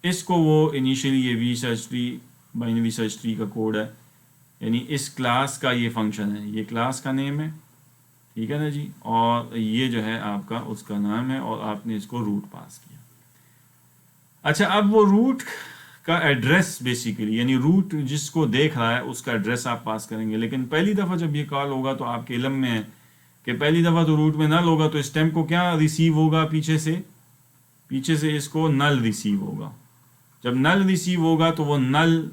इसको वो इनिशियली ये वी search tree, binary search tree का कोड है, यानी इस क्लास का ये फंक्शन है, ये क्लास का नेम है, ठीक है ना जी, और ये जो है आपका उसका नाम है, और आपने इसको रूट पास किया। अच्छा, अब वो रूट का एड्रेस बेसिकली, यानी रूट जिसको देख रहा है उसका एड्रेस आप पास करेंगे। लेकिन पहली दफ़ा जब ये कॉल होगा तो आपके इल्म में है कि पहली दफ़ा तो रूट में नल होगा, तो इस टेम्प को क्या रिसीव होगा, पीछे से इसको नल रिसीव होगा। जब नल रिसीव होगा तो वो नल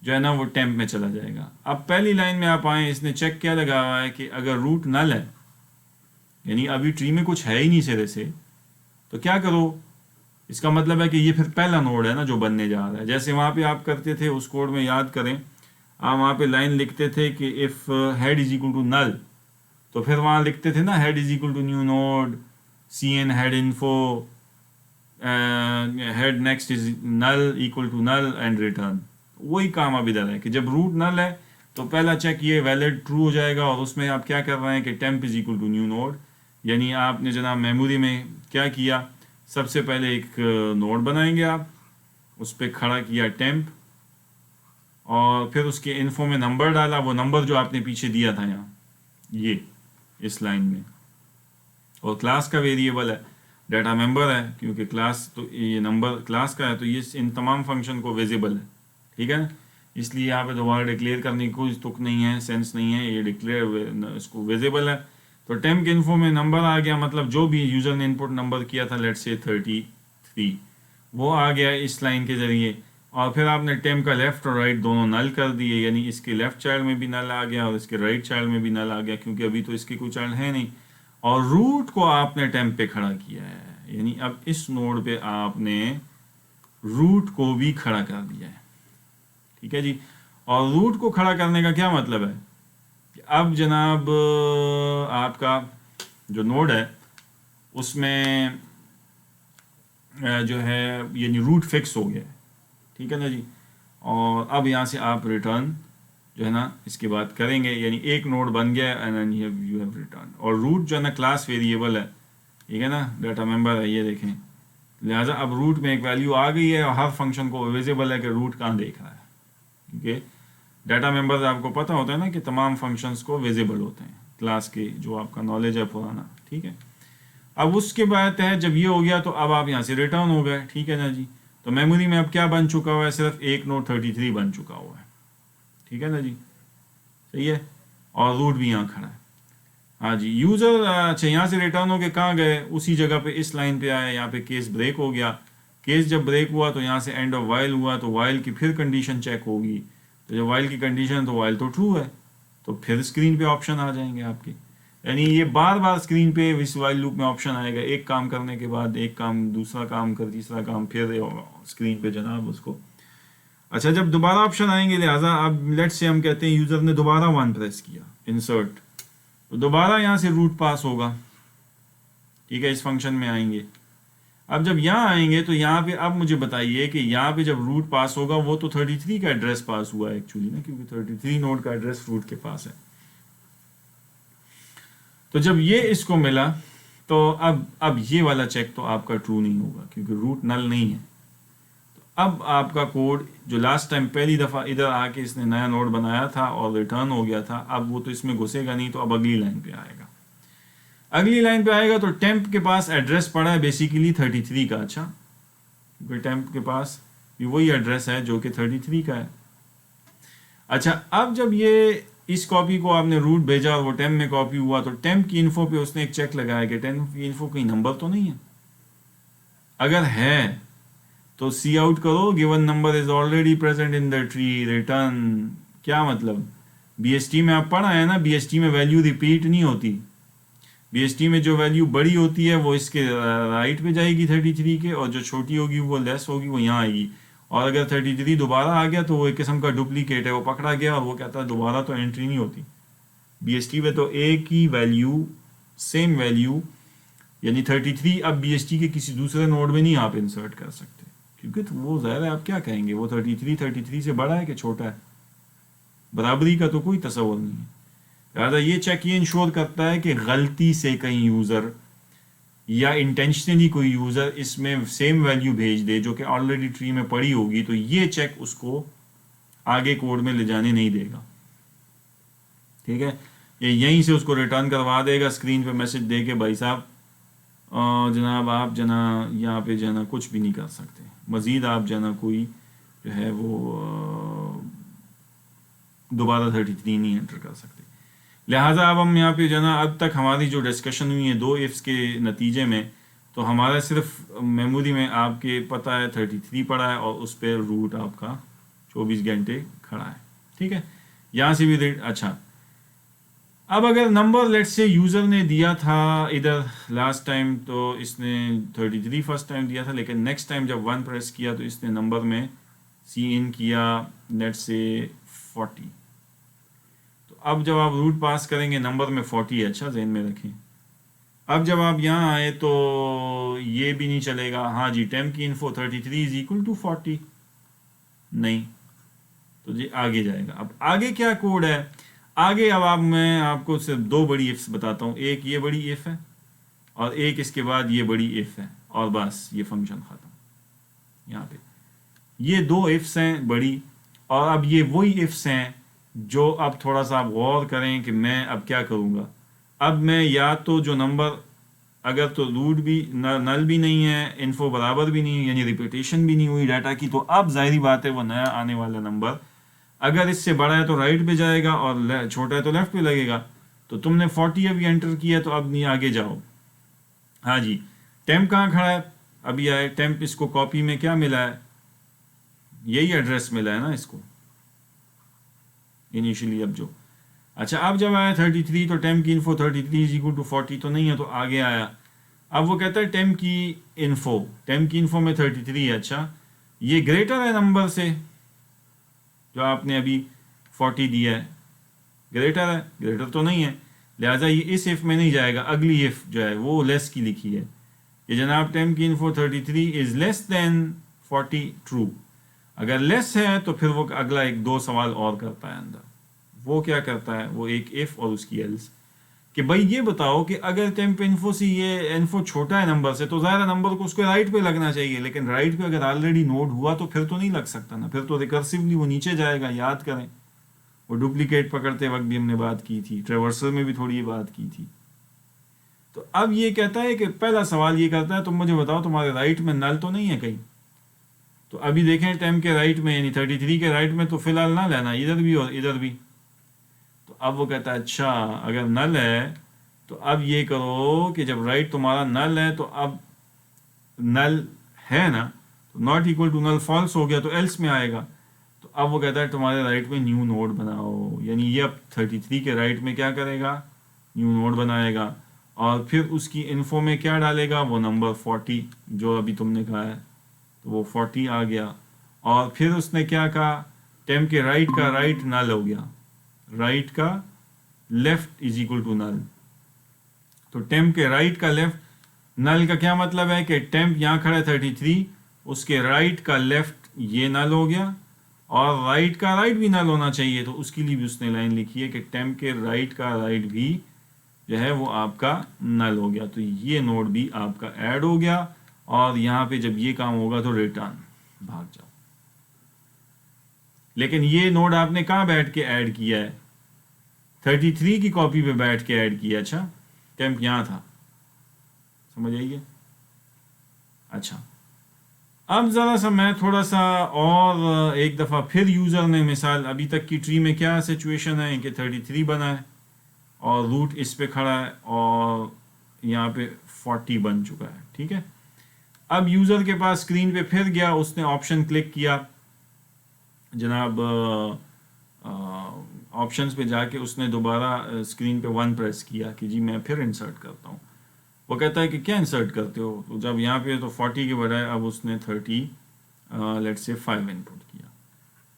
जो है ना वो टेम्प में चला जाएगा। अब पहली लाइन में आप आए, इसने चेक क्या लगा हुआ है कि अगर रूट नल है, यानी अभी ट्री में कुछ है ही नहीं सिरे से, तो क्या करो, इसका मतलब है कि ये फिर पहला नोड है ना जो बनने जा रहा है। जैसे वहाँ पे आप करते थे उस कोड में, याद करें, आप वहाँ पे लाइन लिखते थे कि if head is equal to null, तो फिर वहाँ लिखते थे ना head is equal to new node CN head info, head next is null equal to null and return. वही काम अब इधर है कि जब रूट नल है तो पहला चेक ये वैलिड ट्रू हो जाएगा, और उसमें आप क्या कर रहे हैं कि temp is equal to new node, यानी आपने जनाब मेमोरी में क्या किया, सबसे पहले एक नोड बनाएंगे आप, उस पर खड़ा किया टेम्प, और फिर उसके इन्फो में नंबर डाला, वो नंबर जो आपने पीछे दिया था यहाँ ये इस लाइन में, और क्लास का वेरिएबल है, डाटा मेंबर है, क्योंकि क्लास तो ये नंबर क्लास का है, तो ये इन तमाम फंक्शन को विजिबल है, ठीक है ना। इसलिए यहाँ पे दोबारा डिक्लेयर करने की कोई तुक नहीं है, सेंस नहीं है, ये डिक्लेयर इसको विजिबल है। तो टेम्प के इन्फो में नंबर आ गया, मतलब जो भी यूज़र ने इनपुट नंबर किया था, लेट्स से 33, वो आ गया इस लाइन के ज़रिए। और फिर आपने टेम्प का लेफ़्ट और राइट दोनों नल कर दिए, यानी इसके लेफ़्ट चाइल्ड में भी नल आ गया और इसके राइट चाइल्ड में भी नल आ गया, क्योंकि अभी तो इसके कोई चाइल्ड है नहीं। और रूट को आपने टेम्प पे खड़ा किया है, यानी अब इस नोड पे आपने रूट को भी खड़ा कर दिया है। ठीक है जी। और रूट को खड़ा करने का क्या मतलब है कि अब जनाब आपका जो नोड है उसमें जो है यानी रूट फिक्स हो गया है। ठीक है ना जी। और अब यहाँ से आप रिटर्न जो है ना इसके बाद करेंगे, यानी एक नोड बन गया and then you have return. और रूट जो है ना क्लास वेरिएबल है, ठीक है ना, डाटा मेंबर है, ये देखें। लिहाजा अब रूट में एक वैल्यू आ गई है और हर फंक्शन को विजिबल है कि रूट कहाँ देख रहा है, क्योंकि डाटा मेंबर आपको पता होता है ना कि तमाम फंक्शंस को विजिबल होते हैं क्लास के, जो आपका नॉलेज है पुराना। ठीक है। अब उसके बाद है जब ये हो गया तो अब आप यहाँ से रिटर्न हो गए। ठीक है ना जी। तो मेमोरी में अब क्या बन चुका हुआ है, सिर्फ एक नोड 33 बन चुका हुआ है। ठीक है ना जी, सही है। और रूट भी यहाँ खड़ा है। हाँ जी। यूज़र अच्छा यहाँ से रिटर्न होके कहाँ गए, उसी जगह पे इस लाइन पे आए, यहाँ पे केस ब्रेक हो गया। केस जब ब्रेक हुआ तो यहाँ से एंड ऑफ वाइल हुआ, तो वाइल की फिर कंडीशन चेक होगी। तो जब वाइल की कंडीशन, तो वाइल तो ट्रू है, तो फिर स्क्रीन पे ऑप्शन आ जाएंगे आपके, यानी ये बार बार स्क्रीन पे इस वाइल लूप में ऑप्शन आएगा, एक काम करने के बाद एक काम, दूसरा काम कर, तीसरा काम, फिर स्क्रीन पे जनाब उसको। अच्छा, जब दोबारा ऑप्शन आएंगे, लिहाजा अब लेट्स से हम कहते हैं यूज़र ने दोबारा 1 प्रेस किया, इंसर्ट, तो दोबारा यहाँ से रूट पास होगा। ठीक है, इस फंक्शन में आएंगे। अब जब यहाँ आएंगे तो यहाँ पे अब मुझे बताइए कि यहाँ पे जब रूट पास होगा वो तो 33 का एड्रेस पास हुआ है एक्चुअली ना, क्योंकि 33 नोड का एड्रेस रूट के पास है। तो जब ये इसको मिला तो अब ये वाला चेक तो आपका ट्रू नहीं होगा, क्योंकि रूट नल नहीं है। तो अब आपका कोड जो लास्ट टाइम पहली दफ़ा इधर आके इसने नया नोड बनाया था और रिटर्न हो गया था, अब वो तो इसमें घुसेगा नहीं, तो अब अगली लाइन पे आएगा। अगली लाइन पे आएगा तो टेम्प के पास एड्रेस पड़ा है बेसिकली 33 का। अच्छा, क्योंकि टेम्प के पास भी वही एड्रेस है जो कि 33 का है। अच्छा, अब जब ये इस कॉपी को आपने रूट भेजा और वो टेम्प में कॉपी हुआ, तो टेम्प की इन्फो पे उसने एक चेक लगाया कि टेम्प की इन्फो कहीं नंबर तो नहीं है। अगर है तो सी आउट करो, given number is already present in the tree, return. क्या मतलब, बीएसटी में आप पढ़ा है ना, बीएसटी में वैल्यू रिपीट नहीं होती। बीएसटी में जो वैल्यू बड़ी होती है वो इसके राइट पे जाएगी 33 के, और जो छोटी होगी वो लेस होगी, वो यहाँ आएगी। और अगर 33 दोबारा आ गया तो वो एक किस्म का डुप्लीकेट है, वो पकड़ा गया और वो कहता है दोबारा तो एंट्री नहीं होती। बीएसटी में तो एक ही वैल्यू, सेम वैल्यू, यानी 33 अब बीएसटी के किसी दूसरे नोड में नहीं आप इंसर्ट कर सकते, क्योंकि तो वो ज़ाहिर है, आप क्या कहेंगे, वो 33 से बड़ा है कि छोटा है, बराबरी का तो कोई तस्वर नहीं है। लिहाजा ये चेक ये इंश्योर करता है कि गलती से कहीं यूज़र या इंटेंशनली कोई यूज़र इसमें सेम वैल्यू भेज दे जो कि ऑलरेडी ट्री में पड़ी होगी, तो ये चेक उसको आगे कोड में ले जाने नहीं देगा। ठीक है, ये यहीं से उसको रिटर्न करवा देगा, स्क्रीन पे मैसेज दे के भाई साहब जनाब आप जना यहाँ पे जना कुछ भी नहीं कर सकते, मज़ीद आप जना कोई जो है वो दोबारा 33 नहीं एंटर कर सकते। लिहाजा अब हम यहाँ पे जना अब तक हमारी जो डिस्कशन हुई है 2 इफ्स के नतीजे में, तो हमारा सिर्फ मेमोरी में आपके पता है 33 पड़ा है और उस पर रूट आपका 24 घंटे खड़ा है। ठीक है, यहाँ से भी रेट। अच्छा, अब अगर नंबर लेट से यूज़र ने दिया था इधर लास्ट टाइम, तो इसने 33 फर्स्ट टाइम दिया था, लेकिन नेक्स्ट टाइम जब 1 प्रेस किया तो इसने नंबर में सी इन किया लेट से 40। तो अब जब आप रूट पास करेंगे नंबर में 40 है, अच्छा जहन में रखें। अब जब आप यहाँ आए तो ये भी नहीं चलेगा, हाँ जी टेम्प की इन्फो 33 इज इक्वल टू 40 नहीं, तो जी आगे जाएगा। अब आगे क्या कोड है, आगे अब मैं आपको सिर्फ 2 बड़ी इफ्स बताता हूँ, एक ये बड़ी इफ है और एक इसके बाद ये बड़ी इफ है, और बस ये फंक्शन ख़त्म। यहाँ पे ये 2 इफ्स हैं बड़ी, और अब ये वही इफ्स हैं जो अब थोड़ा सा आप गौर करें कि मैं अब क्या करूँगा। अब मैं या तो जो नंबर अगर तो रूट भी नल भी नहीं है, इन्फो बराबर भी नहीं है, यानी रिपीटेशन भी नहीं हुई डाटा की, तो अब जाहिर बात है वो नया आने वाला नंबर अगर इससे बड़ा है तो राइट पे जाएगा और छोटा है तो लेफ्ट पे लगेगा। तो तुमने 40 अभी एंटर किया, तो अब नहीं आगे जाओ। हाँ जी, टेम्प कहाँ खड़ा है, अभी आए टेम्प, इसको कॉपी में क्या मिला है, यही एड्रेस मिला है ना इसको इनिशियली। अब जो अच्छा, अब जब आया 33 तो टेम्प की इन्फो 33 इज इक्वल टू 40 तो नहीं है, तो आगे आया। अब वो कहता है टेम्प की इन्फो में 33 है। अच्छा, ये ग्रेटर है नंबर से जो आपने अभी 40 दिया है, ग्रेटर है? ग्रेटर तो नहीं है, लिहाजा ये इस इफ में नहीं जाएगा। अगली इफ जो है वो लेस की लिखी है कि जनाब टेम्प की info 33 is less than 40 true. अगर लेस है तो फिर वो अगला एक दो सवाल और करता है अंदर। वो क्या करता है, वो एक इफ और उसकी एल्स कि भाई ये बताओ कि अगर टेम्प इन्फो से ये इन्फो छोटा है नंबर से तो ज़्यादा नंबर को उसके राइट पे लगना चाहिए, लेकिन राइट पे अगर ऑलरेडी नोड हुआ तो फिर तो नहीं लग सकता ना, फिर तो रिकर्सिवली वो नीचे जाएगा। याद करें वो डुप्लीकेट पकड़ते वक्त भी हमने बात की थी, ट्रेवर्सल में भी थोड़ी ये बात की थी। तो अब ये कहता है कि पहला सवाल ये करता है तुम मुझे बताओ तुम्हारे राइट में नल तो नहीं है कहीं। तो अभी देखें टेम्प के राइट में यानी 33 के राइट में तो फिलहाल नल है ना, इधर भी और इधर भी। तो अब वो कहता है अच्छा अगर नल है तो अब ये करो कि जब राइट तुम्हारा नल है तो अब नल है ना, तो not equal to null false हो गया तो एल्स में आएगा। तो अब वो कहता है तुम्हारे राइट में न्यू नोड बनाओ, यानी ये अब 33 के राइट में क्या करेगा, न्यू नोड बनाएगा और फिर उसकी इन्फो में क्या डालेगा, वो नंबर 40 जो अभी तुमने कहा है, तो वो 40 आ गया। और फिर उसने क्या कहा, टेम्प के राइट का राइट नल हो गया, राइट का left is equal to null. तो टेम्प के राइट का लेफ्ट नल का क्या मतलब है कि टेम्प यहाँ खड़ा है 33, उसके राइट का लेफ्ट ये नल हो गया और राइट का राइट भी नल होना चाहिए, तो उसके लिए भी उसने लाइन लिखी है कि टेम्प के राइट का राइट भी जो है वो आपका नल हो गया। तो ये नोड भी आपका ऐड हो गया और यहाँ पे जब ये काम होगा तो रिटर्न भाग जाओ। लेकिन ये नोड आपने कहाँ बैठ के ऐड किया है, 33 की कॉपी पे बैठ के ऐड किया। अच्छा, टेम्प यहाँ था, समझ आइए। अच्छा, अब ज़रा सा मैं थोड़ा सा और एक दफ़ा फिर यूज़र ने मिसाल, अभी तक की ट्री में क्या सिचुएशन है कि 33 बना है और रूट इस पे खड़ा है और यहाँ पे 40 बन चुका है, ठीक है। अब यूज़र के पास स्क्रीन पे फिर गया, उसने ऑप्शन क्लिक किया जनाब, ऑप्शंस पे जाके उसने दोबारा स्क्रीन पे 1 प्रेस किया कि जी मैं फिर इंसर्ट करता हूँ। वो कहता है कि क्या इंसर्ट करते हो, तो जब यहाँ पे तो 40 के बजाय अब उसने 30 लेट्स से 5 इनपुट किया।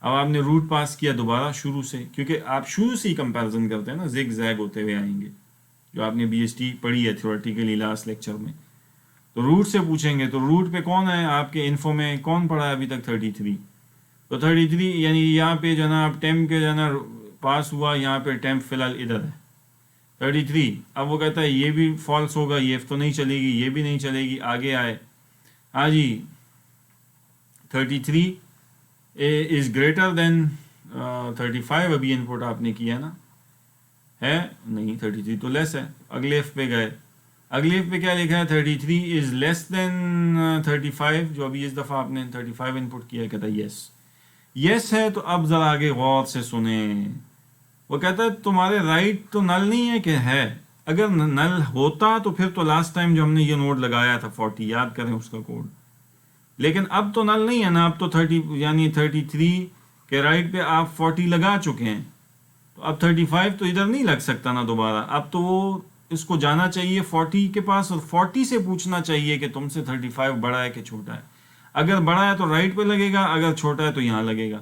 अब आपने रूट पास किया दोबारा शुरू से, क्योंकि आप शुरू से ही कंपैरिजन करते हैं ना, जिग जैग होते हुए आएंगे, जो आपने BST पढ़ी है थ्योरेटिकली लास्ट लेक्चर में। तो रूट से पूछेंगे तो रूट पे कौन है आपके इन्फो में, कौन पढ़ा है अभी तक 33, तो 33 यानी यहाँ पे जो ना आप टेम्प के जो ना पास हुआ, यहाँ पे टेम्प फिलहाल इधर है 33। अब वो कहता है ये भी फॉल्स होगा, ये तो नहीं चलेगी, ये भी नहीं चलेगी, आगे आए। हाँ जी, 33 इज ग्रेटर देन 35 अभी इनपुट आपने किया ना, है नहीं 33 तो लेस है। अगले इफ पे गए, अगले इफ पे क्या लिखा है, 33 इज लेस देन 35, जो अभी इस दफ़ा आपने 35 इनपुट किया है। कहता है यस, यस है। तो अब ज़रा आगे गौर से सुने, वो कहता है तुम्हारे राइट तो नल नहीं है कि है, अगर नल होता तो फिर तो लास्ट टाइम जो हमने ये नोड लगाया था 40, याद करें उसका कोड, लेकिन अब तो नल नहीं है ना, अब तो 30 यानी 33 के राइट पे आप 40 लगा चुके हैं, तो अब 35 तो इधर नहीं लग सकता ना दोबारा। अब तो वो इसको जाना चाहिए 40 के पास और 40 से पूछना चाहिए कि तुमसे 35 बड़ा है कि छोटा है। अगर बड़ा है तो राइट पे लगेगा, अगर छोटा है तो यहाँ लगेगा।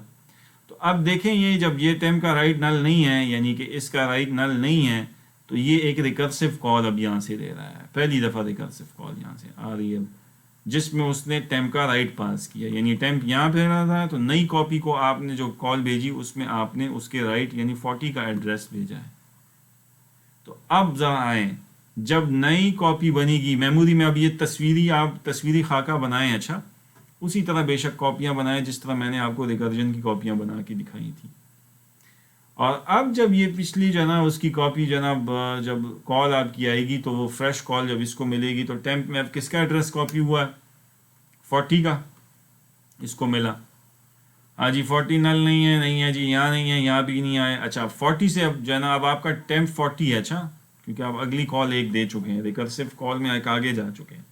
तो अब देखें ये जब ये टेम्प का राइट नल नहीं है, यानी कि इसका राइट नल नहीं है, तो ये एक रिकर्सिव कॉल अब यहाँ से दे रहा है, पहली दफ़ा रिकर्सिव कॉल यहाँ से आ रही है, जिसमें उसने टेम्प का राइट पास किया, यानी टेम्प यहाँ पे रहा था, तो नई कॉपी को आपने जो कॉल भेजी उसमें आपने उसके राइट यानी 40 का एड्रेस भेजा है। तो अब जरा आए, जब नई कॉपी बनेगी मेमोरी में, अब ये आप तस्वीरी खाका बनाएं, अच्छा उसी तरह बेशक कॉपियां बनाएं जिस तरह मैंने आपको रिकर्जन की कॉपियां बना के दिखाई थी। और अब जब ये पिछली जना उसकी कॉपी जनाब जब कॉल आपकी आएगी तो वो फ्रेश कॉल जब इसको मिलेगी, तो टेम्प में अब किसका एड्रेस कॉपी हुआ है, 40 का इसको मिला। हाँ जी 40 नल नहीं है, नहीं है जी, यहाँ नहीं है, यहाँ भी नहीं आए। अच्छा 40 से अब जना अब आपका टेम्प 40 है, अच्छा क्योंकि आप अगली कॉल एक दे चुके हैं, रिकर्सिव कॉल में एक आगे जा चुके हैं।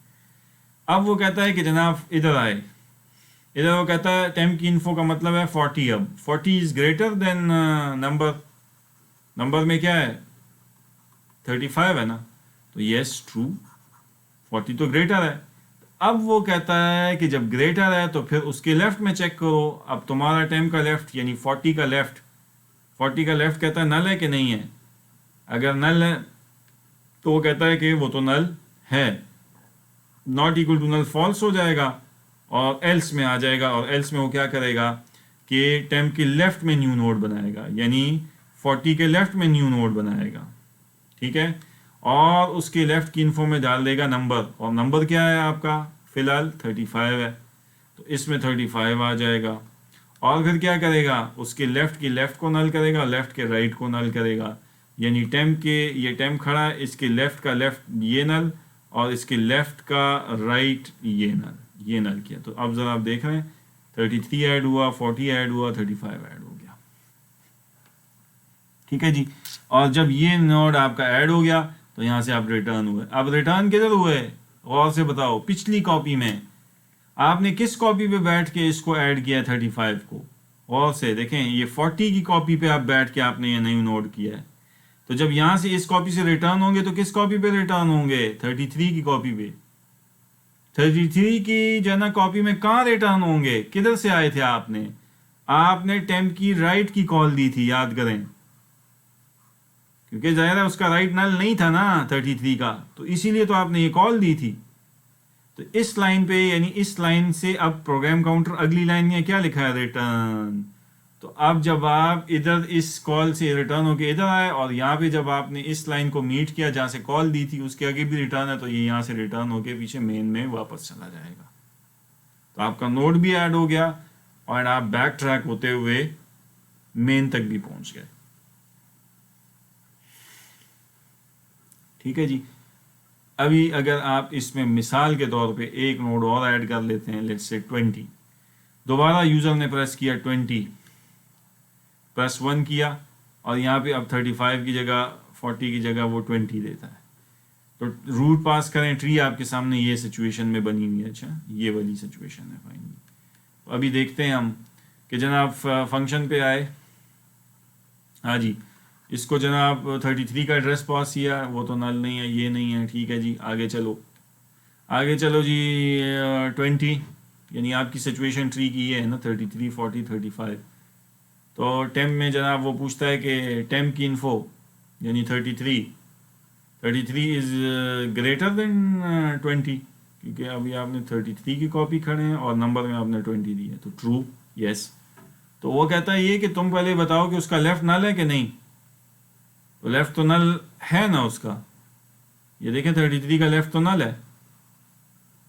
अब वो कहता है कि जनाब इधर आए, इधर वो कहता है टेम्प की इन्फो का मतलब है 40, अब 40 is greater than number, number में क्या है 35 है ना, तो यस ट्रू, 40 तो ग्रेटर है। अब वो कहता है कि जब ग्रेटर है तो फिर उसके लेफ्ट में चेक करो, अब तुम्हारा टेम्प का लेफ्ट यानी 40 का लेफ्ट, 40 का लेफ्ट कहता है नल है कि नहीं है, अगर नल है तो वो कहता है कि वो तो नल है, not equal to null false हो जाएगा और एल्स में आ जाएगा, और एल्स में वो क्या करेगा कि टेम्प के लेफ्ट में न्यू नोड बनाएगा, यानी 40 के लेफ्ट में न्यू नोड बनाएगा, ठीक है, और उसके लेफ्ट की इन्फो में डाल देगा नंबर, और नंबर क्या है आपका फिलहाल 35 है, तो इसमें 35 आ जाएगा। और फिर क्या करेगा, उसके लेफ्ट की लेफ्ट को नल करेगा, लेफ्ट के राइट को नल करेगा, यानी टेम्प के ये टेम्प खड़ा है, इसके लेफ्ट का लेफ्ट ये नल, और इसके लेफ्ट का राइट ये नल किया, तो अब जरा आप देख रहे हैं 33 ऐड हुआ, 40 ऐड हुआ, 35 ऐड हो गया, ठीक है जी। और जब ये नोड आपका ऐड हो गया तो यहाँ से आप रिटर्न हुए। अब रिटर्न किधर हुए, गौर से बताओ, पिछली कॉपी में आपने किस कॉपी पे बैठ के इसको ऐड किया 35 को, गौर से देखें, ये 40 की कॉपी पे आप बैठ के आपने ये न्यू नोड किया है, तो जब यहाँ से इस कॉपी से रिटर्न होंगे तो किस कॉपी पे रिटर्न होंगे, 33 की कॉपी पे, 33 की जना कॉपी में कहाँ रिटर्न होंगे, किधर से आए थे आपने, आपने टेम्प की राइट की कॉल दी थी, याद करें, क्योंकि जाहिर है उसका राइट नल नहीं था ना 33 का, तो इसीलिए तो आपने ये कॉल दी थी। तो इस लाइन पे यानी इस लाइन से अब प्रोग्राम काउंटर अगली लाइन में क्या लिखा है, रिटर्न, तो अब जब आप इधर इस कॉल से रिटर्न होके इधर आए और यहाँ पे जब आपने इस लाइन को मीट किया जहाँ से कॉल दी थी उसके आगे भी रिटर्न है, तो ये यहाँ से रिटर्न होके पीछे मेन में वापस चला जाएगा, तो आपका नोड भी ऐड हो गया और आप बैक ट्रैक होते हुए मेन तक भी पहुंच गए, ठीक है जी। अभी अगर आप इसमें मिसाल के तौर पे एक नोड और ऐड कर लेते हैं, लेट्स से 20, दोबारा यूज़र ने प्रेस किया 20, प्रेस 1 किया और यहाँ पे अब 35 की जगह 40 की जगह वो 20 देता है, तो रूट पास करें, ट्री आपके सामने ये सिचुएशन में बनी हुई है, अच्छा ये वाली सिचुएशन है फाइनली। तो अभी देखते हैं हम कि जनाब फंक्शन पे आए, हाँ जी, इसको जनाब 33 का एड्रेस पास किया, वो तो नल नहीं है, ये नहीं है, ठीक है जी, आगे चलो, आगे चलो जी 20, यानी आपकी सिचुएशन ट्री की ये है ना 33 40 35, तो टेम्प में जनाब वो पूछता है कि टेम्प की इन्फो यानी 33 इज़ ग्रेटर देन 20, क्योंकि अभी आपने 33 की कॉपी खड़े हैं और नंबर में आपने 20 दी है, तो ट्रू, यस। तो वो कहता है ये कि तुम पहले बताओ कि उसका लेफ्ट नल है कि नहीं, तो लेफ्ट तो नल है ना उसका, ये देखें 33 का लेफ्ट तो नल है,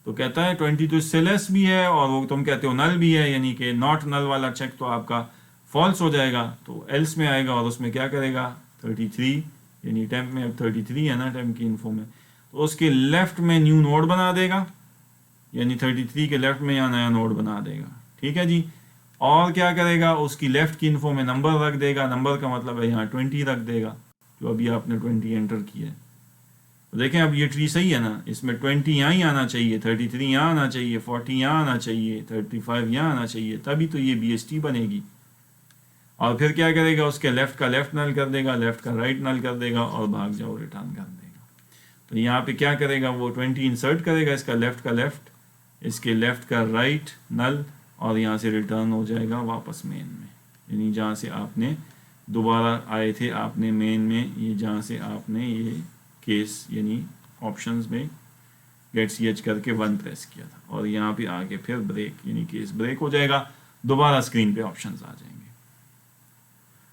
तो कहता है 20 तो इससे लेस भी है और वो तुम कहते हो नल भी है, यानी कि नॉट नल वाला चेक तो आपका फॉल्स हो जाएगा, तो एल्स में आएगा और उसमें क्या करेगा 33, यानी टेम्प में अब 33 है ना टेम्प की इन्फो में, तो उसके लेफ्ट में न्यू नोड बना देगा, यानी 33 के लेफ्ट में यहाँ नया नोड बना देगा, ठीक है जी। और क्या करेगा, उसकी लेफ्ट की इन्फो में नंबर रख देगा, नंबर का मतलब है यहाँ 20 रख देगा, जो अभी आपने 20 एंटर किया है, तो देखें अब ये ट्री सही है ना, इसमें 20 यहाँ ही आना चाहिए, 33 यहाँ आना चाहिए, 40 यहाँ आना चाहिए, 35 यहाँ आना चाहिए, तभी तो ये BST बनेगी। और फिर क्या करेगा, उसके लेफ्ट का लेफ्ट नल कर देगा, लेफ्ट का राइट नल कर देगा और भाग जाओ रिटर्न कर देगा। तो यहाँ पे क्या करेगा, वो 20 इंसर्ट करेगा, इसका लेफ्ट का लेफ्ट, इसके लेफ्ट का राइट नल, और यहाँ से रिटर्न हो जाएगा वापस मेन में, यानी जहाँ से आपने दोबारा आए थे आपने मेन में, ये जहाँ से आपने ये केस यानी ऑप्शंस में गेट CH करके 1 प्रेस किया था, और यहाँ पे आके फिर ब्रेक यानी केस ब्रेक हो जाएगा, दोबारा स्क्रीन पे ऑप्शंस आ जाएंगे।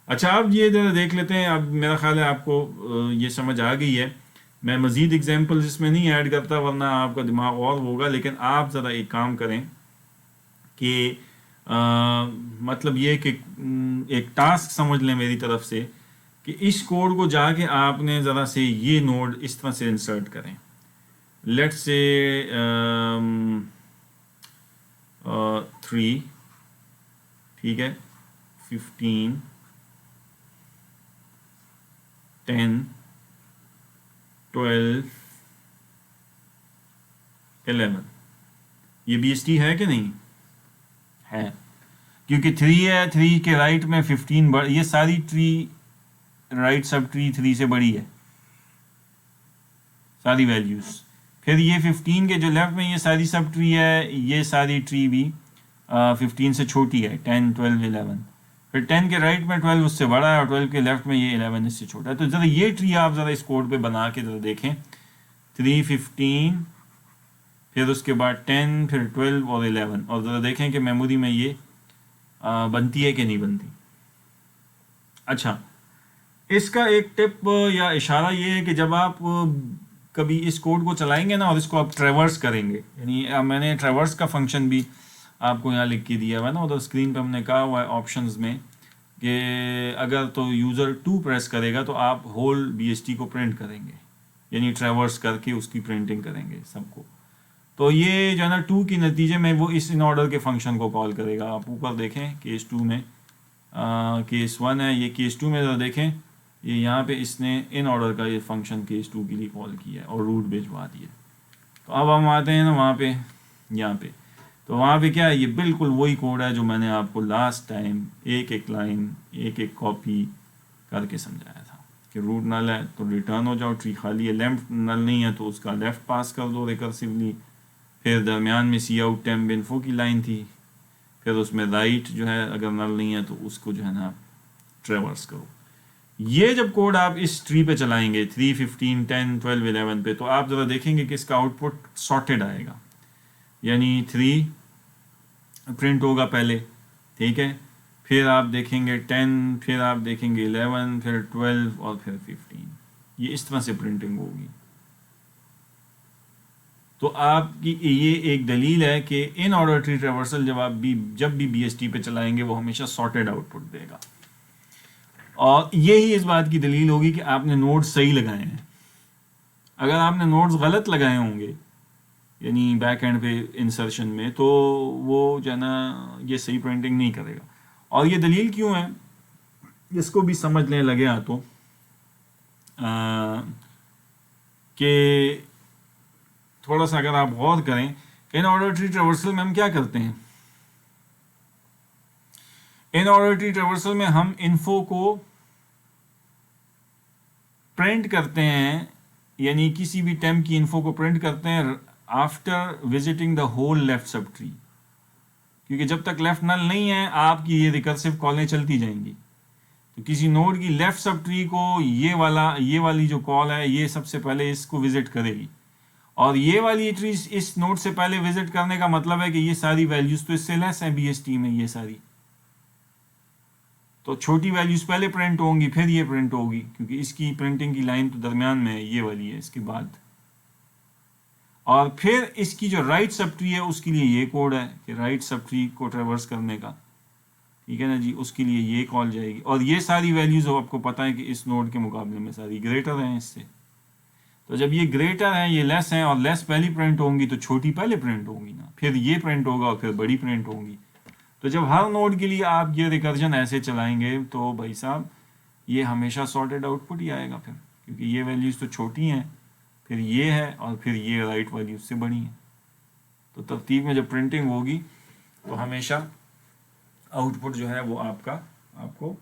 अच्छा अब ये जरा देख लेते हैं, अब मेरा ख्याल है आपको ये समझ आ गई है, मैं मज़ीद एग्जांपल्स इसमें नहीं ऐड करता वरना आपका दिमाग और होगा, लेकिन आप ज़रा एक काम करें कि मतलब ये कि एक टास्क समझ लें मेरी तरफ से कि इस कोड को जाके आपने ज़रा से ये नोड इस तरह से इंसर्ट करें, लेट्स से 3, ठीक है, 15 10 12 11, ये BST है कि नहीं, है, क्योंकि 3 है, 3 के राइट में 15 ये सारी ट्री राइट सब ट्री 3 से बड़ी है सारी वैल्यूज़। फिर ये 15 के जो लेफ्ट में ये सारी सब ट्री है, ये सारी ट्री भी 15 से छोटी है, 10, 12, 11। फिर 10 के राइट में 12 उससे बड़ा है और 12 के लेफ्ट में ये 11 इससे छोटा है। तो ज़रा ये ट्री आप ज़रा इस कोड पे बना के ज़रा देखें, 3, 15, फिर उसके बाद 10, फिर 12 और 11, और ज़रा देखें कि मेमोरी में ये बनती है कि नहीं बनती। अच्छा, इसका एक टिप या इशारा ये है कि जब आप कभी इस कोड को चलाएंगे ना और इसको आप ट्रेवर्स करेंगे, यानी मैंने ट्रेवर्स का फंक्शन भी आपको यहाँ लिख के दिया हुआ है ना, उधर स्क्रीन पे हमने कहा हुआ है ऑप्शंस में कि अगर तो यूज़र 2 प्रेस करेगा तो आप होल BST को प्रिंट करेंगे, यानी ट्रेवर्स करके उसकी प्रिंटिंग करेंगे सबको। तो ये जो है ना 2 के नतीजे में वो इस इन ऑर्डर के फंक्शन को कॉल करेगा। आप ऊपर देखें केस 2 में, केस 1 है, ये केस 2 में ज़रा देखें, ये यहाँ पे इसने इन ऑर्डर का ये फंक्शन केस 2 के लिए कॉल किया है और रूट भिजवा दिया। तो अब हम आते हैं ना वहाँ पे, यहाँ पे, तो वहाँ पे क्या है, ये बिल्कुल वही कोड है जो मैंने आपको लास्ट टाइम एक एक लाइन एक एक कॉपी करके समझाया था कि रूट नल है तो रिटर्न हो जाओ, ट्री खाली है, लेफ्ट नल नहीं है तो उसका लेफ्ट पास कर दो रिकर्सिवली। फिर दरमियान में सी आउट टेम्प इन्फो की लाइन थी, फिर उसमें राइट जो है अगर नल नहीं है तो उसको जो है ना ट्रेवर्स करो। ये जब कोड आप इस ट्री पे चलाएंगे 3, 15, 10, 12, 11 पे, तो आप ज़रा देखेंगे कि इसका आउटपुट सॉर्टेड आएगा, यानी 3 प्रिंट होगा पहले, ठीक है, फिर आप देखेंगे 10, फिर आप देखेंगे 11, फिर 12 और फिर 15। ये इस तरह से प्रिंटिंग होगी। तो आपकी ये एक दलील है कि इन ऑर्डर ट्री ट्रेवर्सल जब भी BST पे चलाएंगे वो हमेशा सॉर्टेड आउटपुट देगा। और यही इस बात की दलील होगी कि आपने नोड्स सही लगाए हैं। अगर आपने नोड्स गलत लगाए होंगे यानी बैक एंड पे इंसर्शन में, तो वो जो है ना ये सही प्रिंटिंग नहीं करेगा। और ये दलील क्यों है इसको भी समझने लगे तो कि थोड़ा सा अगर आप गौर करें, इन ऑर्डर ट्री ट्रेवर्सल में हम क्या करते हैं, इन ऑर्डर ट्री ट्रेवर्सल में हम इन्फो को प्रिंट करते हैं, यानी किसी भी टेम्प की इन्फो को प्रिंट करते हैं after visiting the whole left subtree, क्योंकि जब तक लेफ्ट नल नहीं है आपकी ये रिकर्सिव कॉलें चलती जाएंगी। तो किसी नोड की लेफ्ट सब ट्री को ये वाली जो कॉल है ये सबसे पहले इसको विजिट करेगी, और ये वाली ट्री इस नोड से पहले विजिट करने का मतलब है कि ये सारी वैल्यूज तो इससे लेस है BST में, ये सारी तो छोटी वैल्यूज पहले प्रिंट होंगी फिर ये प्रिंट होगी, क्योंकि इसकी प्रिंटिंग की लाइन तो दरमियान में है, ये वाली है इसके बाद। और फिर इसकी जो राइट सब ट्री है उसके लिए ये कोड है कि राइट सब ट्री को ट्रेवर्स करने का, ठीक है ना जी, उसके लिए ये कॉल जाएगी। और ये सारी वैल्यूज आपको पता है कि इस नोड के मुकाबले में सारी ग्रेटर हैं इससे, तो जब ये ग्रेटर हैं ये लेस हैं और लेस पहली प्रिंट होंगी तो छोटी पहले प्रिंट होगी ना, फिर ये प्रिंट होगा और फिर बड़ी प्रिंट होगी। तो जब हर नोड के लिए आप ये रिकर्जन ऐसे चलाएंगे तो भाई साहब ये हमेशा सॉर्टेड आउटपुट ही आएगा फिर, क्योंकि ये वैल्यूज तो छोटी हैं, फिर ये है और फिर ये राइट वैल्यूज से बड़ी हैं। तो तरतीब में जब प्रिंटिंग होगी तो हमेशा आउटपुट जो है वो आपको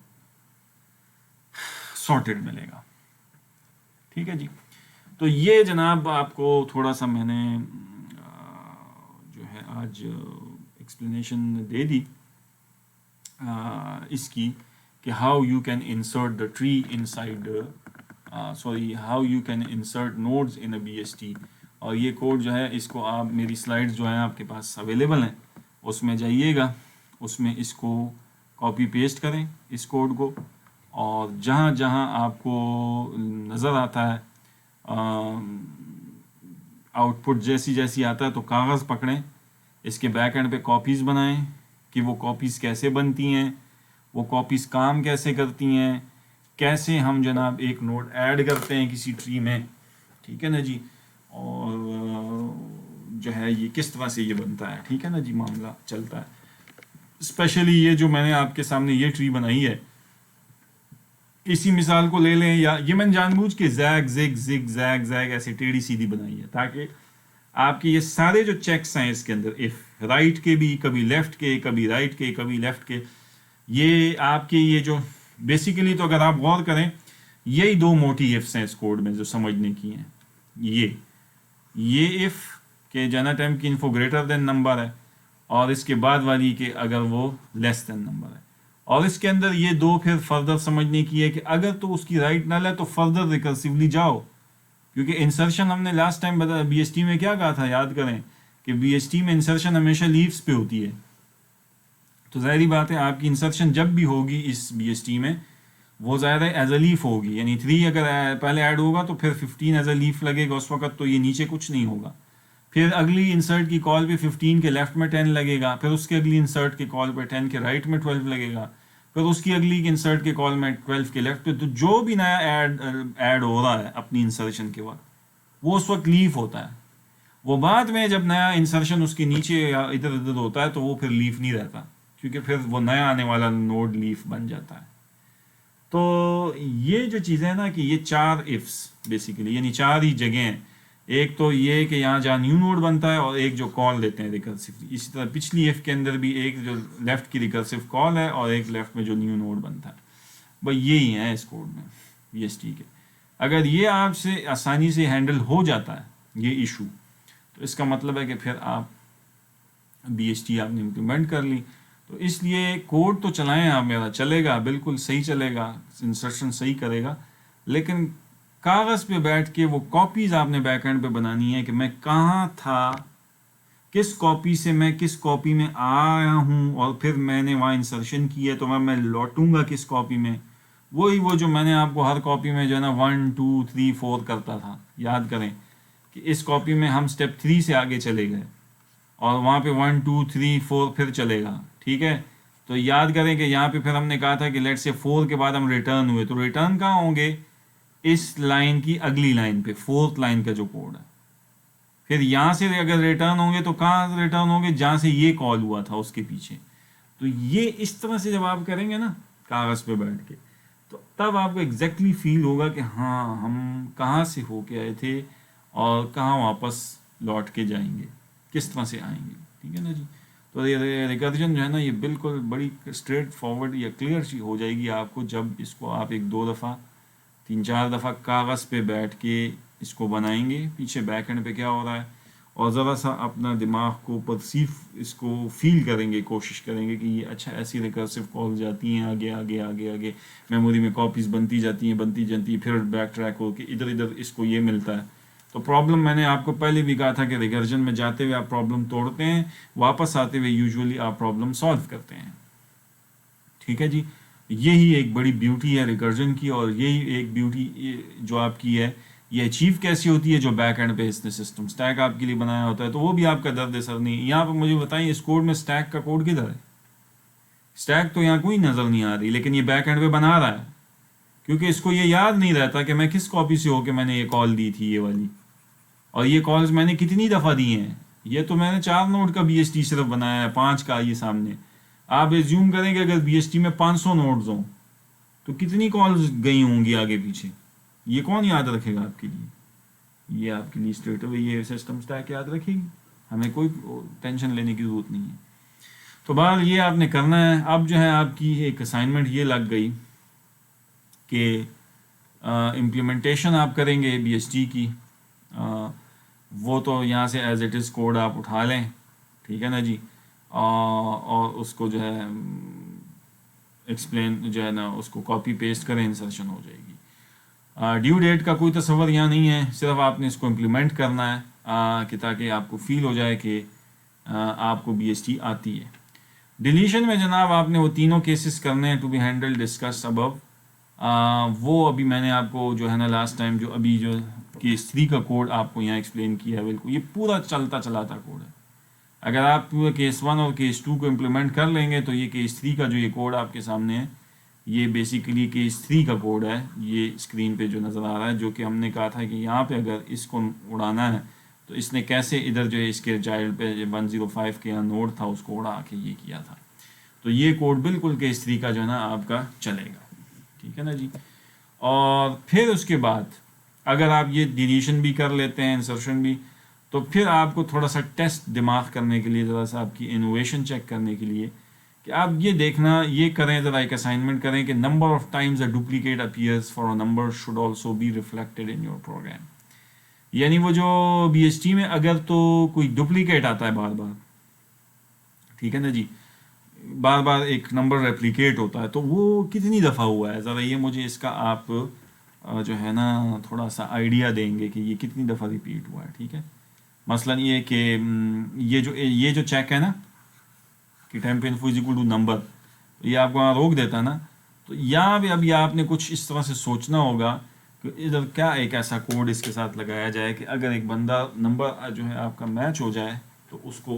सॉर्टेड मिलेगा, ठीक है जी। तो ये जनाब आपको थोड़ा सा मैंने जो है आज एक्सप्लेनेशन दे दी इसकी कि how you can insert the tree inside how you can insert nodes in a BST। और ये कोड जो है इसको आप मेरी स्लाइड्स जो है आपके पास अवेलेबल हैं उसमें जाइएगा, उसमें इसको कॉपी पेस्ट करें इस कोड को, और जहाँ जहाँ आपको नज़र आता है आउटपुट जैसी आता है तो कागज़ पकड़ें, इसके बैक एंड पे कॉपीज़ बनाएं कि वो कॉपीज़ कैसे बनती हैं, वो कॉपीज़ काम कैसे करती हैं, कैसे हम जनाब एक नोड ऐड करते हैं किसी ट्री में, ठीक है ना जी, और जो है ये किस तरह से ये बनता है, ठीक है ना जी, मामला चलता है। स्पेशली ये जो मैंने आपके सामने ये ट्री बनाई है, इसी मिसाल को ले लें, या ये मैंने जानबूझ के zag zig zig zag zag ऐसे टेढ़ी सीधी बनाई है ताकि आपके ये सारे जो चेक्स हैं इसके अंदर, इफ राइट के भी, कभी लेफ्ट के, कभी राइट के, कभी लेफ्ट के। ये आपके ये जो बेसिकली, तो अगर आप गौर करें, यही दो मोटी इफ्स हैं इस कोड में जो समझने की हैं। ये इफ के जना टाइम की इन्फो ग्रेटर देन नंबर है, और इसके बाद वाली के अगर वो लेस देन नंबर है। और इसके अंदर ये दो फिर फर्दर समझने की है कि अगर तो उसकी राइट नल है तो फर्दर रिकर्सिवली जाओ, क्योंकि इंसर्शन हमने लास्ट टाइम बताया बीएसटी में क्या कहा था, याद करें कि बीएसटी में इंसर्शन हमेशा लीव्स पे होती है। तो ज़ाहिरी बात है आपकी इंसर्शन जब भी होगी इस बीएसटी में वो ज़्यादा एज अ लीफ होगी, यानी 3 अगर पहले ऐड होगा तो फिर 15 एज अ लीफ लगेगा उस वक्त, तो ये नीचे कुछ नहीं होगा। फिर अगली इंसर्ट की कॉल पे 15 के लेफ्ट में 10 लगेगा, फिर उसके अगली इंसर्ट के कॉल पे 10 के राइट में 12 लगेगा, फिर उसकी अगली इंसर्ट के कॉल में 12 के लेफ्ट पे। तो जो भी नया ऐड हो रहा है अपनी इंसर्शन के वक्त वो उस वक्त लीफ होता है। वो बाद में जब नया इंसर्शन उसके नीचे या इधर उधर होता है तो वो फिर लीफ नहीं रहता, क्योंकि फिर वो नया आने वाला नोड लीफ बन जाता है। तो ये जो चीज़ें हैं ना कि ये 4 इफ्स बेसिकली, यानी 4 ही जगह हैं। एक तो ये कि यहाँ जहाँ न्यू नोड बनता है, और एक जो कॉल देते हैं रिकर्सिवली। इसी तरह पिछली इफ के अंदर भी एक जो लेफ्ट की रिकर्सिव कॉल है और एक लेफ्ट में जो न्यू नोड बनता है। भाई यही है इस कोड में बीएसटी के। अगर ये आपसे आसानी से हैंडल हो जाता है ये इशू, तो इसका मतलब है कि फिर आप बीएसटी आपने इम्प्लीमेंट कर ली। तो इसलिए कोड तो चलाएं आप, मेरा चलेगा, बिल्कुल सही चलेगा, इंसर्शन सही करेगा, लेकिन कागज़ पे बैठ के वो कॉपीज़ आपने बैकएंड पे बनानी है कि मैं कहाँ था, किस कॉपी से मैं किस कॉपी में आया हूँ, और फिर मैंने वहाँ इंसर्शन की है तो मैं लौटूंगा किस कॉपी में। वही वो जो मैंने आपको हर कॉपी में जो है ना 1 2 3 4 करता था, याद करें कि इस कॉपी में हम स्टेप 3 से आगे चले गए और वहाँ पे 1 2 3 4 फिर चलेगा, ठीक है। तो याद करें कि यहाँ पे फिर हमने कहा था कि लेट से 4 के बाद हम रिटर्न हुए, तो रिटर्न कहाँ होंगे, इस लाइन की अगली लाइन पे, 4th लाइन का जो कोड है। फिर यहाँ से अगर रिटर्न होंगे तो कहाँ रिटर्न होंगे, जहाँ से ये कॉल हुआ था उसके पीछे। तो ये इस तरह से जब आप करेंगे ना कागज़ पे बैठ के, तो तब आपको एग्जैक्टली फील होगा कि हाँ हम कहाँ से होके आए थे और कहाँ वापस लौट के जाएंगे, किस तरह से आएंगे, ठीक है ना जी। तो ये रिकर्जन जो है ना ये बिल्कुल बड़ी स्ट्रेट फॉरवर्ड या क्लियर सी हो जाएगी आपको जब इसको आप 1-2 दफ़ा 3-4 दफ़ा कागज़ पे बैठ के इसको बनाएंगे, पीछे बैक एंड पे क्या हो रहा है, और ज़रा सा अपना दिमाग को परसीव इसको फील करेंगे, कोशिश करेंगे कि ये अच्छा ऐसी रिकर्सिव कॉल जाती हैं आगे आगे आगे आगे, मेमोरी में कॉपीज़ बनती जाती हैं, फिर बैक ट्रैक हो के इधर इधर इसको ये मिलता है। तो प्रॉब्लम मैंने आपको पहले भी कहा था कि रिकर्जन में जाते हुए आप प्रॉब्लम तोड़ते हैं, वापस आते हुए यूजुअली आप प्रॉब्लम सॉल्व करते हैं, ठीक है जी। यही एक बड़ी ब्यूटी है रिकर्जन की, और यही एक ब्यूटी जो आपकी है ये अचीव कैसी होती है, जो बैक एंड पे इसने सिस्टम स्टैक आपके लिए बनाया होता है, तो वो भी आपका दर्द सर नहीं। यहाँ पर मुझे बताइए इस कोड में स्टैक का कोड किधर है, स्टैक तो यहाँ कोई नज़र नहीं आ रही, लेकिन ये बैक एंड पे बना रहा है, क्योंकि इसको ये याद नहीं रहता कि मैं किस कॉपी से होके मैंने ये कॉल दी थी ये वाली, और ये कॉल्स मैंने कितनी दफ़ा दी हैं। ये तो मैंने 4 नोड का बीएसटी सिर्फ बनाया है, 5 का ये सामने। आप एज्यूम करेंगे अगर बीएसटी में 500 नोड्स हों तो कितनी कॉल्स गई होंगी आगे पीछे, ये कौन याद रखेगा आपके लिए। ये आपके लिए स्ट्रेट अवे ये सिस्टम स्टैक याद रखेगी, हमें कोई टेंशन लेने की ज़रूरत नहीं है। तो बहरहाल ये आपने करना है। अब जो है आपकी एक असाइनमेंट ये लग गई कि इम्प्लीमेंटेशन आप करेंगे बीएसटी की, वो तो यहाँ से एज इट इज़ कोड आप उठा लें, ठीक है ना जी, और उसको जो है एक्सप्लेन जो है ना उसको कॉपी पेस्ट करें, इंसर्शन हो जाएगी। ड्यू डेट का कोई तस्वर यहाँ नहीं है, सिर्फ आपने इसको इम्प्लीमेंट करना है कि ताकि आपको फील हो जाए कि आपको बीएसटी आती है। डिलीशन में जनाब आपने वो तीनों केसेस करने हैं to be handle discuss above. वो अभी मैंने आपको जो है ना लास्ट टाइम जो अभी जो केस 3 का कोड आपको यहाँ एक्सप्लेन किया है, बिल्कुल ये पूरा चलता चलाता कोड है। अगर आप पूरे केस 1 और केस 2 को इम्प्लीमेंट कर लेंगे तो ये केस 3 का जो ये कोड आपके सामने है ये बेसिकली केस 3 का कोड है, ये स्क्रीन पे जो नज़र आ रहा है, जो कि हमने कहा था कि यहाँ पे अगर इसको उड़ाना है तो इसने कैसे इधर जो है इसके चाइल्ड पे 105 के यहाँ नोड था उसको उड़ा के ये किया था। तो ये कोड बिल्कुल केस 3 का जो है ना आपका चलेगा, ठीक है ना जी। और फिर उसके बाद अगर आप ये डिलीशन भी कर लेते हैं, इंसर्शन भी, तो फिर आपको थोड़ा सा टेस्ट दिमाग करने के लिए, ज़रा सा आपकी इनोवेशन चेक करने के लिए कि आप ये देखना, ये करें, ज़रा एक असाइनमेंट करें कि number of times a duplicate appears for a number should also be reflected in your program. यानी वो जो BST में अगर तो कोई डुप्लीकेट आता है बार बार, ठीक है ना जी, बार बार एक नंबर रेप्लिकेट होता है, तो वो कितनी दफ़ा हुआ है, ज़रा ये मुझे इसका आप जो है ना थोड़ा सा आइडिया देंगे कि ये कितनी दफ़ा रिपीट हुआ है। ठीक है, मसलन ये कि ये जो चेक है ना कि time info is equal to number, ये आपको वहाँ रोक देता है ना, तो यहाँ भी अभी आपने कुछ इस तरह से सोचना होगा कि इधर क्या एक ऐसा कोड इसके साथ लगाया जाए कि अगर एक बंदा नंबर जो है आपका मैच हो जाए तो उसको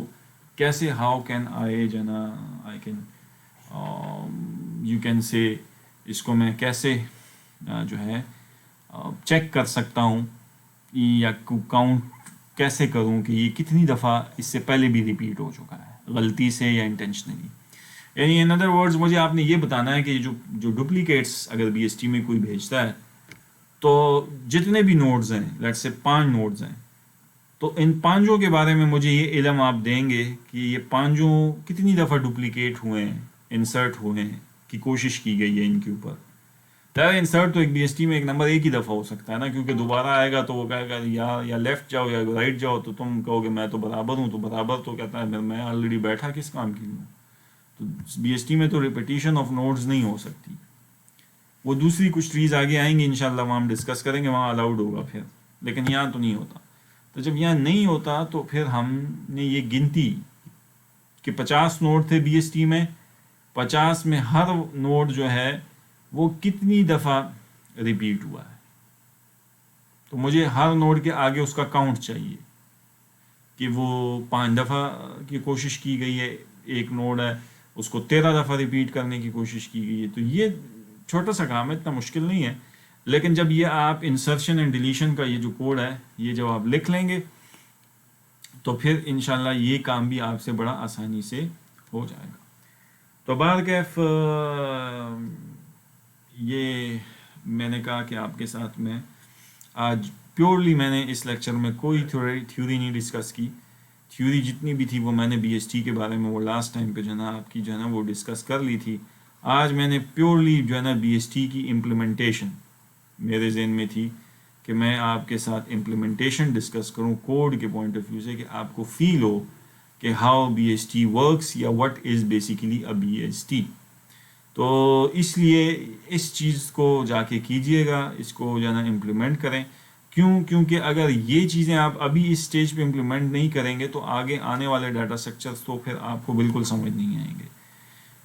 कैसे, हाउ कैन आई जो है ना, I can you can say, इसको मैं कैसे जो है चेक कर सकता हूँ या काउंट कैसे करूँ कि ये कितनी दफ़ा इससे पहले भी रिपीट हो चुका है, गलती से या इंटेंशनली। यानी इन अदर वर्ड्स मुझे आपने ये बताना है कि जो डुप्लीकेट्स अगर BST में कोई भेजता है, तो जितने भी नोड्स हैं, लेट्स से 5 नोड्स हैं, तो इन 5 के बारे में मुझे ये इल्म आप देंगे कि ये 5 कितनी दफ़ा डुप्लीकेट हुए हैं, इंसर्ट हुए हैं, की कोशिश की गई है इनके ऊपर। यार इंसर्ट तो एक BST में एक नंबर एक ही दफ़ा हो सकता है ना, क्योंकि दोबारा आएगा तो वो कहेगा या लेफ़्ट जाओ या राइट जाओ, तो तुम कहोगे मैं तो बराबर हूँ, तो बराबर तो कहता है मैं ऑलरेडी बैठा किस काम के लिए। तो BST में तो रिपीटिशन ऑफ नोड्स नहीं हो सकती। वो दूसरी कुछ ट्रीज़ आगे आएंगी इंशाल्लाह, वहाँ हम डिस्कस करेंगे, वहाँ अलाउड होगा फिर, लेकिन यहाँ तो नहीं होता। तो जब यहाँ नहीं होता तो फिर हमने ये गिनती कि 50 नोड थे BST में, 50 में हर नोड जो है वो कितनी दफ़ा रिपीट हुआ है, तो मुझे हर नोड के आगे उसका काउंट चाहिए कि वो 5 दफ़ा की कोशिश की गई है, एक नोड है उसको 13 दफ़ा रिपीट करने की कोशिश की गई है। तो ये छोटा सा काम है, इतना मुश्किल नहीं है, लेकिन जब ये आप इंसर्शन एंड डिलीशन का ये जो कोड है ये जब आप लिख लेंगे तो फिर इंशाल्लाह ये काम भी आपसे बड़ा आसानी से हो जाएगा। तो बहरकैफ ये मैंने कहा कि आपके साथ में आज प्योरली मैंने इस लेक्चर में कोई थ्योरी नहीं डिस्कस की। थ्योरी जितनी भी थी वो मैंने BST के बारे में वो लास्ट टाइम पे जो है ना आपकी जो है ना वो डिस्कस कर ली थी। आज मैंने प्योरली जो है ना BST की इम्प्लीमेंटेशन मेरे जहन में थी कि मैं आपके साथ इम्प्लीमेंटेशन डिस्कस करूं कोड के पॉइंट ऑफ व्यू से, कि आपको फील हो कि हाउ BST वर्क्स या what is basically a BST। तो इसलिए इस चीज़ को जाके कीजिएगा, इसको जो है ना इम्प्लीमेंट करें। क्योंकि अगर ये चीज़ें आप अभी इस स्टेज पे इम्प्लीमेंट नहीं करेंगे तो आगे आने वाले डाटा स्ट्रक्चर्स तो फिर आपको बिल्कुल समझ नहीं आएंगे।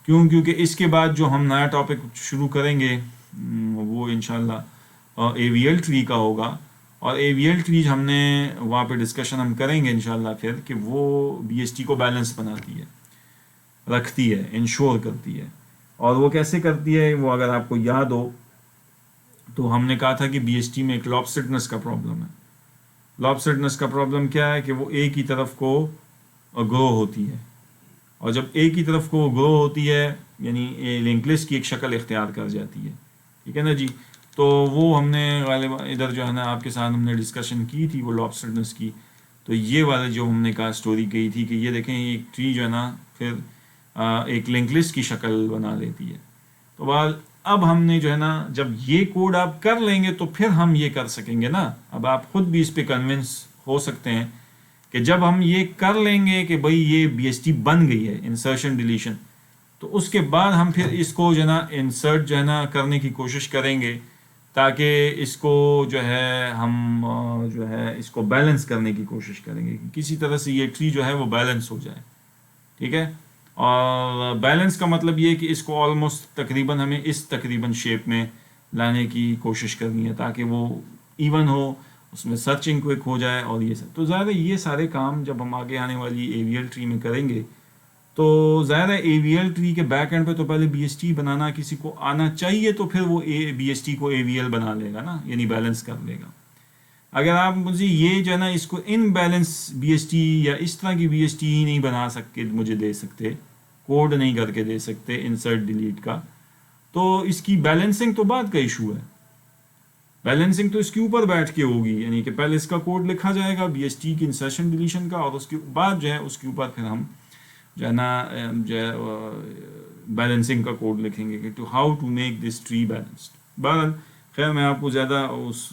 क्योंकि इसके बाद जो हम नया टॉपिक शुरू करेंगे वो इंशाल्लाह AVL ट्री का होगा, और AVL ट्री हमने वहाँ पे डिस्कशन हम करेंगे इंशाल्लाह फिर कि वो BST को बैलेंस बनाती है, रखती है, इंश्योर करती है। और वो कैसे करती है वो अगर आपको याद हो तो हमने कहा था कि BST में एक लॉपसिडनेस का प्रॉब्लम है। लॉपसिडनेस का प्रॉब्लम क्या है कि वो एक ही तरफ को ग्रो होती है, और जब एक ही तरफ को ग्रो होती है यानी लिंक लिस्ट की एक शक्ल इख्तियार कर जाती है। ठीक है ना जी, तो वो हमने गालिबा इधर जो है ना आपके साथ हमने डिस्कशन की थी वो लॉपसिडनेस की। तो ये वाले जो हमने कहा स्टोरी कही थी कि ये देखें एक ट्री जो है ना फिर एक लिंक लिस्ट की शक्ल बना लेती है। तो बाद अब हमने जो है ना जब ये कोड आप कर लेंगे तो फिर हम ये कर सकेंगे ना। अब आप खुद भी इस पे कन्विंस हो सकते हैं कि जब हम ये कर लेंगे कि भाई ये BST बन गई है इंसर्शन डिलीशन, तो उसके बाद हम फिर इसको जो है ना इंसर्ट जो है ना करने की कोशिश करेंगे ताकि इसको जो है हम जो है इसको बैलेंस करने की कोशिश करेंगे कि किसी तरह से ये ट्री जो है वो बैलेंस हो जाए। ठीक है, और बैलेंस का मतलब ये कि इसको ऑलमोस्ट तकरीबन हमें इस तकरीबन शेप में लाने की कोशिश करनी है ताकि वो इवन हो, उसमें सर्चिंग क्विक हो जाए और ये सब। तो ज़्यादा ये सारे काम जब हम आगे आने वाली AVL ट्री में करेंगे तो ज़्यादा AVL ट्री के बैक एंड पे तो पहले BST बनाना किसी को आना चाहिए, तो फिर वो BST को AVL बना लेगा ना, यानी बैलेंस कर लेगा। अगर आप मुझे ये जो है ना इसको इनबैलेंस BST या इस तरह की BST ही नहीं बना सकते, मुझे दे सकते, कोड नहीं करके दे सकते इंसर्ट डिलीट का, तो इसकी बैलेंसिंग तो बात का इशू है। बैलेंसिंग तो इसके ऊपर बैठ के होगी, यानी कि पहले इसका कोड लिखा जाएगा BST की इंसर्शन डिलीशन का, और उसके बाद जो है उसके ऊपर फिर हम जो है ना जो है बैलेंसिंग का कोड लिखेंगे कि to how to make this tree balanced. बहरहाल खैर मैं आपको ज़्यादा उस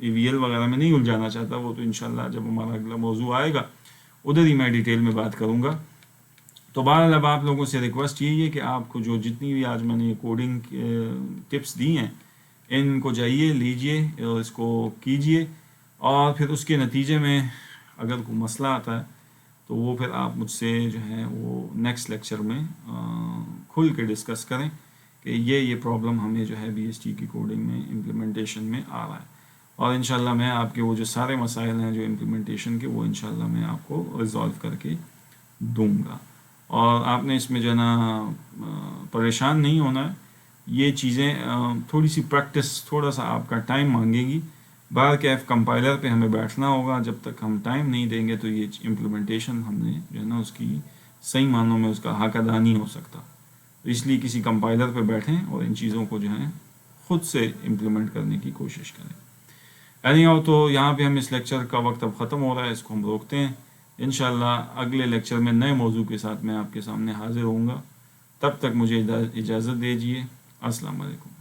EVL वगैरह में नहीं उलझाना चाहता, वो तो इंशाल्लाह जब हमारा अगला मौजू आएगा उधर ही मैं डिटेल में बात करूँगा। तो बहरहाल अब आप लोगों से रिक्वेस्ट यही है कि आपको जो जितनी भी आज मैंने कोडिंग टिप्स दी हैं इनको जाइए लीजिए और इसको कीजिए, और फिर उसके नतीजे में अगर कोई मसला आता है तो वो फिर आप मुझसे जो है वो नेक्स्ट लेक्चर में खुल के डिस्कस करें कि ये प्रॉब्लम हमें जो है BST की कोडिंग में इम्प्लीमेंटेशन में आ रहा है, और इंशाल्लाह मैं आपके वो जो सारे मसाइल हैं जो इम्प्लीमेंटेशन के, वो इंशाल्लाह मैं आपको रिजॉल्व करके दूंगा। और आपने इसमें जो है ना परेशान नहीं होना है, ये चीज़ें थोड़ी सी प्रैक्टिस, थोड़ा सा आपका टाइम मांगेगी। बार कैफ कंपाइलर पे हमें बैठना होगा, जब तक हम टाइम नहीं देंगे तो ये इम्प्लीमेंटेशन हमने जो है ना उसकी सही मानों में उसका हक अदा नहीं हो सकता। तो इसलिए किसी कंपाइलर पे बैठें और इन चीज़ों को जो है ख़ुद से इम्प्लीमेंट करने की कोशिश करें। एनीहाउ तो यहाँ पे हम इस लेक्चर का वक्त अब ख़त्म हो रहा है, इसको हम रोकते हैं। इंशाल्लाह अगले लेक्चर में नए मौजू के साथ मैं आपके सामने हाजिर होऊंगा। तब तक मुझे इजाज़त दीजिए। अस्सलाम वालेकुम।